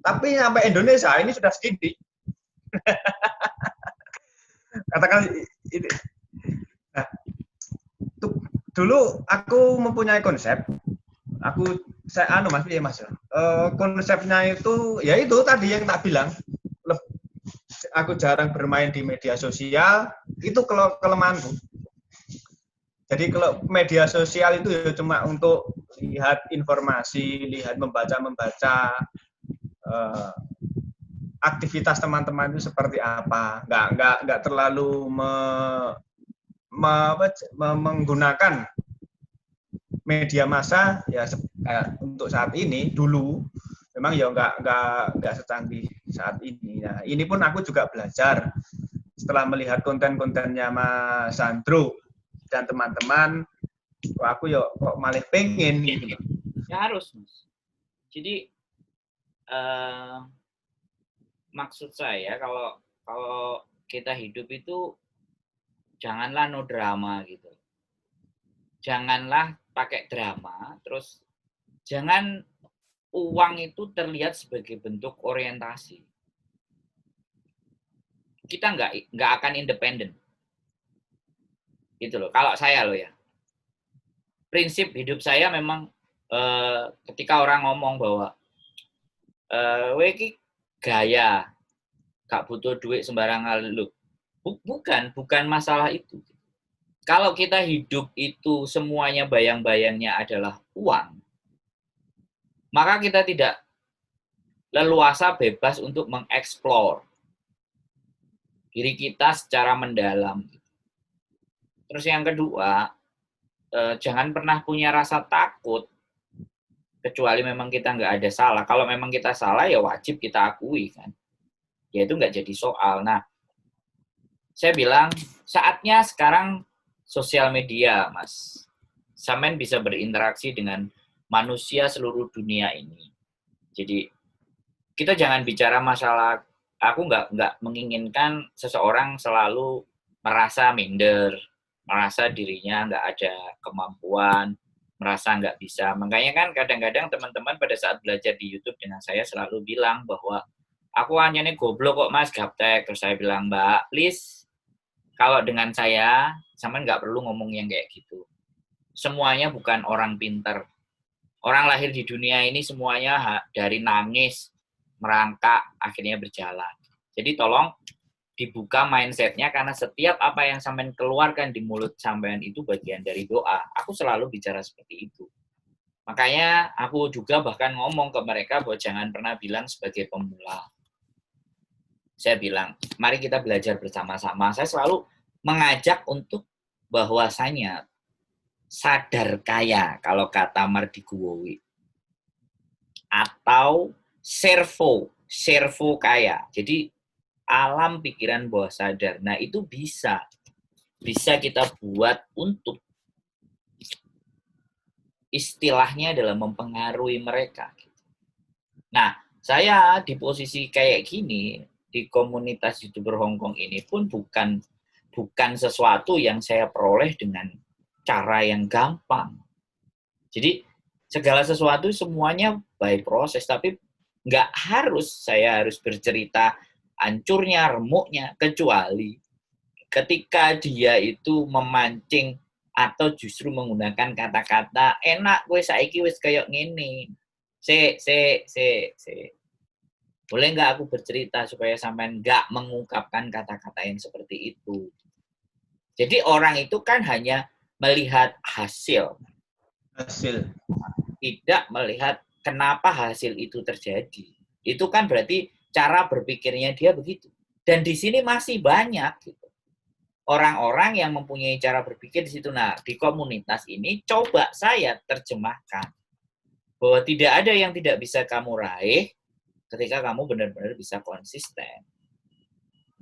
Tapi sampai Indonesia ini sudah segini. Katakan ini. Nah, dulu aku mempunyai konsep. Konsepnya itu ya itu tadi yang tak bilang. Aku jarang bermain di media sosial, itu kelemahanku. Jadi kalau media sosial itu ya cuma untuk lihat informasi, membaca aktivitas teman-teman itu seperti apa. Nggak terlalu menggunakan media massa ya untuk saat ini. Dulu memang ya nggak secanggih saat ini. Nah, ini pun aku juga belajar setelah melihat konten-kontennya Mas Sandro dan teman-teman. Aku ya kok malah pengen gitu. Ya harus, Mas. Jadi maksud saya kalau kita hidup itu janganlah no drama gitu. Janganlah pakai drama, terus jangan uang itu terlihat sebagai bentuk orientasi. Kita nggak akan independen. Gitu loh. Kalau saya loh ya. Prinsip hidup saya memang ketika orang ngomong bahwa weki gaya, gak butuh duit sembarangan lu. Bukan masalah itu. Kalau kita hidup itu semuanya bayang-bayangnya adalah uang, maka kita tidak leluasa bebas untuk mengeksplor diri kita secara mendalam. Terus yang kedua, jangan pernah punya rasa takut, kecuali memang kita nggak ada salah. Kalau memang kita salah, ya wajib kita akui, kan. Ya itu nggak jadi soal. Nah, saya bilang, saatnya sekarang sosial media, Mas. Sampean bisa berinteraksi dengan manusia seluruh dunia ini. Jadi, kita jangan bicara masalah, aku nggak menginginkan seseorang selalu merasa minder, merasa dirinya nggak ada kemampuan, merasa nggak bisa. Makanya kan kadang-kadang teman-teman pada saat belajar di YouTube dengan saya selalu bilang bahwa aku hanya nih goblok kok Mas, gaptek. Terus saya bilang, Mbak, please, kalau dengan saya, sama nggak perlu ngomong yang kayak gitu. Semuanya bukan orang pinter. Orang lahir di dunia ini semuanya dari nangis, merangkak, akhirnya berjalan. Jadi tolong dibuka mindset-nya, karena setiap apa yang sampean keluarkan di mulut sampean itu bagian dari doa. Aku selalu bicara seperti itu. Makanya aku juga bahkan ngomong ke mereka bahwa jangan pernah bilang sebagai pemula. Saya bilang, mari kita belajar bersama-sama. Saya selalu mengajak untuk bahwasanya sadar kaya, kalau kata Mardikuwowi. Atau servo kaya. Jadi alam pikiran bawah sadar. Nah, itu bisa kita buat untuk istilahnya adalah mempengaruhi mereka. Nah, saya di posisi kayak gini, di komunitas YouTuber Hongkong ini pun bukan sesuatu yang saya peroleh dengan cara yang gampang. Jadi, segala sesuatu semuanya by proses, tapi nggak saya harus bercerita hancurnya, remuknya, kecuali ketika dia itu memancing atau justru menggunakan kata-kata enak gue saiki wis kayak ngene. Se. Boleh nggak aku bercerita supaya sampean nggak mengungkapkan kata-kata yang seperti itu. Jadi orang itu kan hanya melihat hasil. Tidak melihat kenapa hasil itu terjadi. Itu kan berarti cara berpikirnya dia begitu. Dan di sini masih banyak gitu. Orang-orang yang mempunyai cara berpikir di situ. Nah, di komunitas ini coba saya terjemahkan bahwa tidak ada yang tidak bisa kamu raih ketika kamu benar-benar bisa konsisten.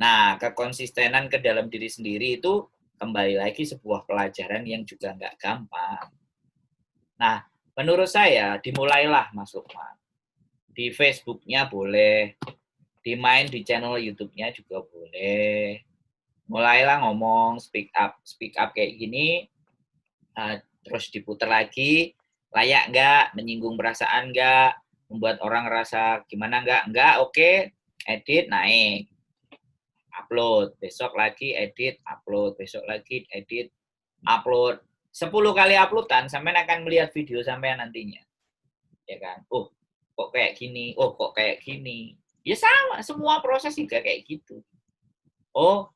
Nah, kekonsistenan ke dalam diri sendiri itu kembali lagi sebuah pelajaran yang juga nggak gampang. Nah, menurut saya dimulailah Mas Lukman. Di Facebook-nya boleh, dimain di channel YouTube-nya juga boleh. Mulailah ngomong, speak up kayak gini, terus diputar lagi, layak nggak, menyinggung perasaan nggak, membuat orang rasa gimana nggak, oke, edit, naik, upload, besok lagi edit, upload, besok lagi edit, upload, 10 kali uploadan, sampean akan melihat video sampean nantinya, ya kan, kok kayak gini, kok kayak gini, ya sama, semua proses juga kayak gitu.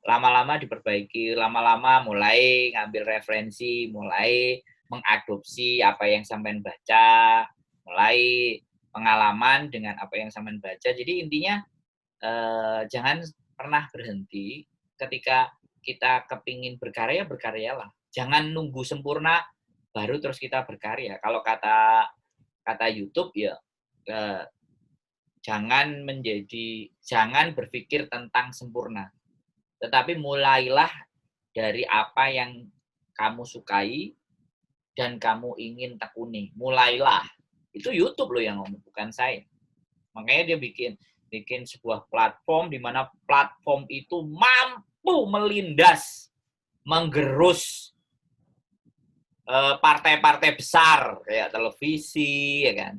Lama-lama diperbaiki, lama-lama mulai ngambil referensi, mulai mengadopsi apa yang sampean baca, mulai pengalaman dengan apa yang sampean baca. Jadi intinya jangan pernah berhenti ketika kita kepingin berkarya, berkaryalah. Jangan nunggu sempurna baru terus kita berkarya. Kalau kata YouTube ya, jangan berpikir tentang sempurna. Tetapi mulailah dari apa yang kamu sukai dan kamu ingin tekuni. Mulailah. Itu YouTube loh yang ngomong, bukan saya. Makanya dia bikin sebuah platform di mana platform itu mampu melindas, menggerus partai-partai besar kayak televisi, ya kan?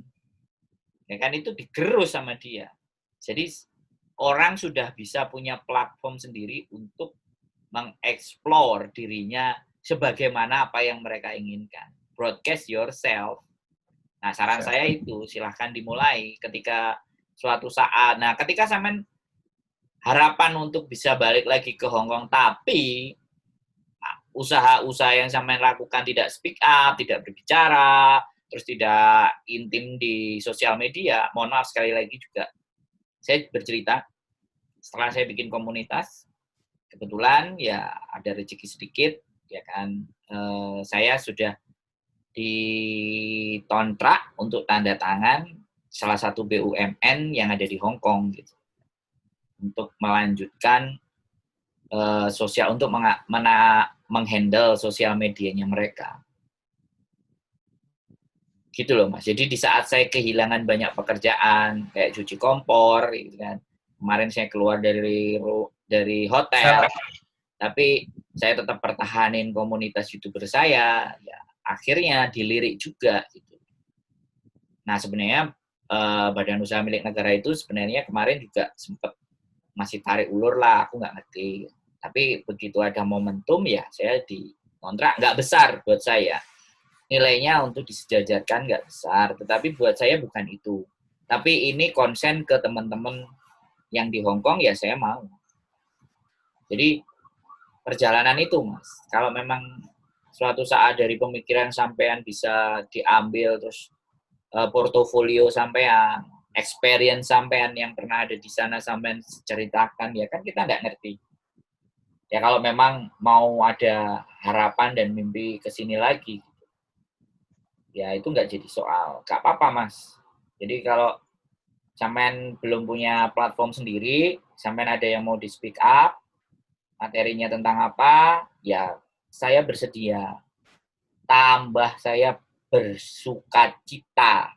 Ya kan, itu digerus sama dia. Jadi orang sudah bisa punya platform sendiri untuk mengeksplor dirinya sebagaimana apa yang mereka inginkan. Broadcast yourself. Nah, saran saya itu, silahkan dimulai ketika suatu saat. Nah, ketika sampean harapan untuk bisa balik lagi ke Hongkong, tapi usaha-usaha yang sampean lakukan tidak speak up, tidak berbicara, terus tidak intim di sosial media, mohon maaf sekali lagi juga, saya bercerita, setelah saya bikin komunitas, kebetulan ya ada rezeki sedikit, ya kan, saya sudah dikontrak untuk tanda tangan salah satu BUMN yang ada di Hong Kong gitu, untuk melanjutkan sosial, untuk menghandle sosial medianya mereka. Gitu loh Mas. Jadi di saat saya kehilangan banyak pekerjaan kayak cuci kompor gitu kan. Kemarin saya keluar dari hotel, tapi saya tetap pertahanin komunitas YouTuber saya, ya akhirnya dilirik juga gitu. Nah, sebenarnya Badan Usaha Milik Negara itu sebenarnya kemarin juga sempat masih tarik ulur lah, aku nggak ngerti. Tapi begitu ada momentum ya saya dikontrak, nggak besar buat saya. Nilainya untuk disejajarkan nggak besar, tetapi buat saya bukan itu. Tapi ini konsen ke teman-teman yang di Hong Kong, ya saya mau. Jadi perjalanan itu, Mas. Kalau memang suatu saat dari pemikiran sampean bisa diambil, terus portofolio sampean, experience sampean yang pernah ada di sana sampean ceritakan, ya kan kita nggak ngerti. Ya kalau memang mau ada harapan dan mimpi ke sini lagi, ya itu nggak jadi soal. Nggak apa-apa, Mas. Jadi kalau sampean belum punya platform sendiri, sampean ada yang mau di speak up, materinya tentang apa, ya saya bersedia. Tambah saya bersukacita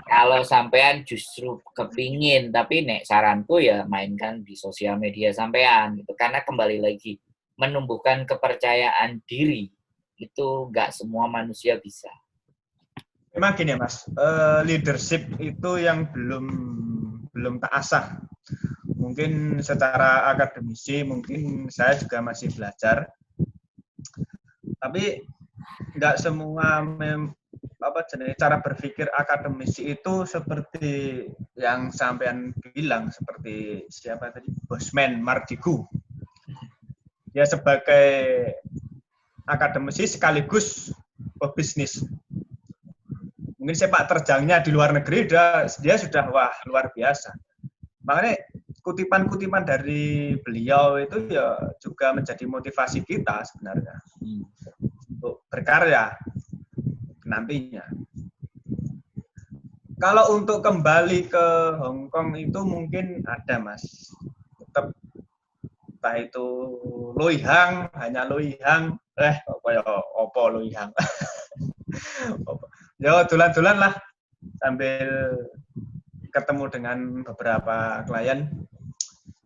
kalau sampean justru kepingin, tapi nek saranku ya mainkan di sosial media sampean gitu, karena kembali lagi menumbuhkan kepercayaan diri itu nggak semua manusia bisa. Memang gini ya Mas, leadership itu yang belum tak asah. Mungkin secara akademisi, mungkin saya juga masih belajar. Tapi nggak semua cara berpikir akademisi itu seperti yang sampean bilang, seperti siapa tadi, Bosman Mardigu. Dia sebagai akademisi sekaligus pebisnis. Mungkin sepak terjangnya di luar negeri dia sudah wah luar biasa. Makanya kutipan-kutipan dari beliau itu ya juga menjadi motivasi kita sebenarnya untuk berkarya nantinya. Kalau untuk kembali ke Hong Kong itu mungkin ada Mas. Tetap entah itu Loy Hang, hanya Loy Hang, opo Loy Hang. Ya dulan-dulan lah sambil ketemu dengan beberapa klien.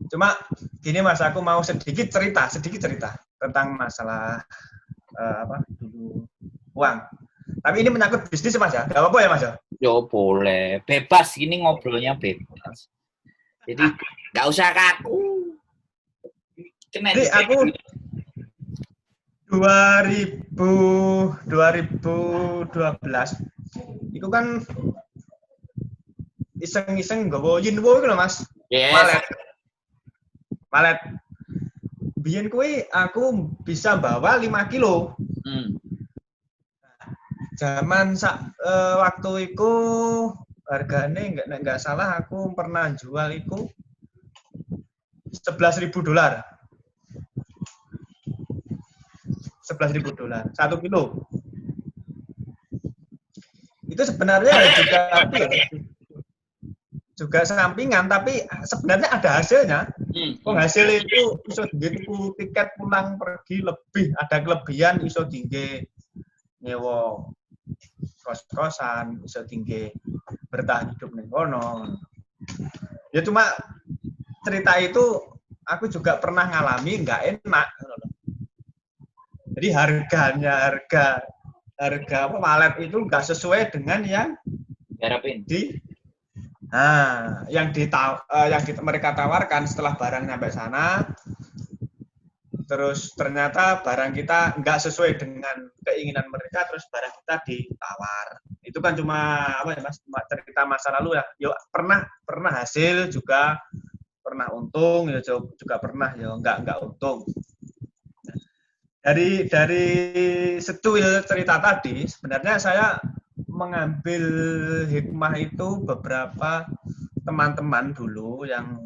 Cuma gini Mas, aku mau sedikit cerita tentang masalah dulu uang. Tapi ini menyangkut bisnis Mas ya, nggak apa-apa ya Mas ya? Yo boleh, bebas, ini ngobrolnya bebas. Jadi nggak usah kaku. Jadi aku 2012 itu kan iseng-iseng nggawa Yinwo itu loh Mas. Yes. Malet. Biyen kuwi aku bisa bawa 5 kilo. Zaman waktu itu harganya nggak salah aku pernah jual itu $11.000. $11.000 1 kilo. Itu sebenarnya juga sampingan, tapi sebenarnya ada hasilnya. Hasil itu iso dienggo tiket pulang pergi lebih, ada kelebihan iso tinggi nyewa kos-kosan, iso tinggi bertahan hidup ning kono. Ya cuma cerita itu aku juga pernah ngalami nggak enak. Jadi harga malet itu nggak sesuai dengan yang harapin. Yang mereka tawarkan setelah barang nyampe sana, terus ternyata barang kita nggak sesuai dengan keinginan mereka, terus barang kita ditawar. Itu kan cuma Mas, cuma cerita masa lalu ya. Yo pernah hasil juga, pernah untung ya juga pernah ya nggak untung. Dari secuil cerita tadi, sebenarnya saya mengambil hikmah itu beberapa teman-teman dulu yang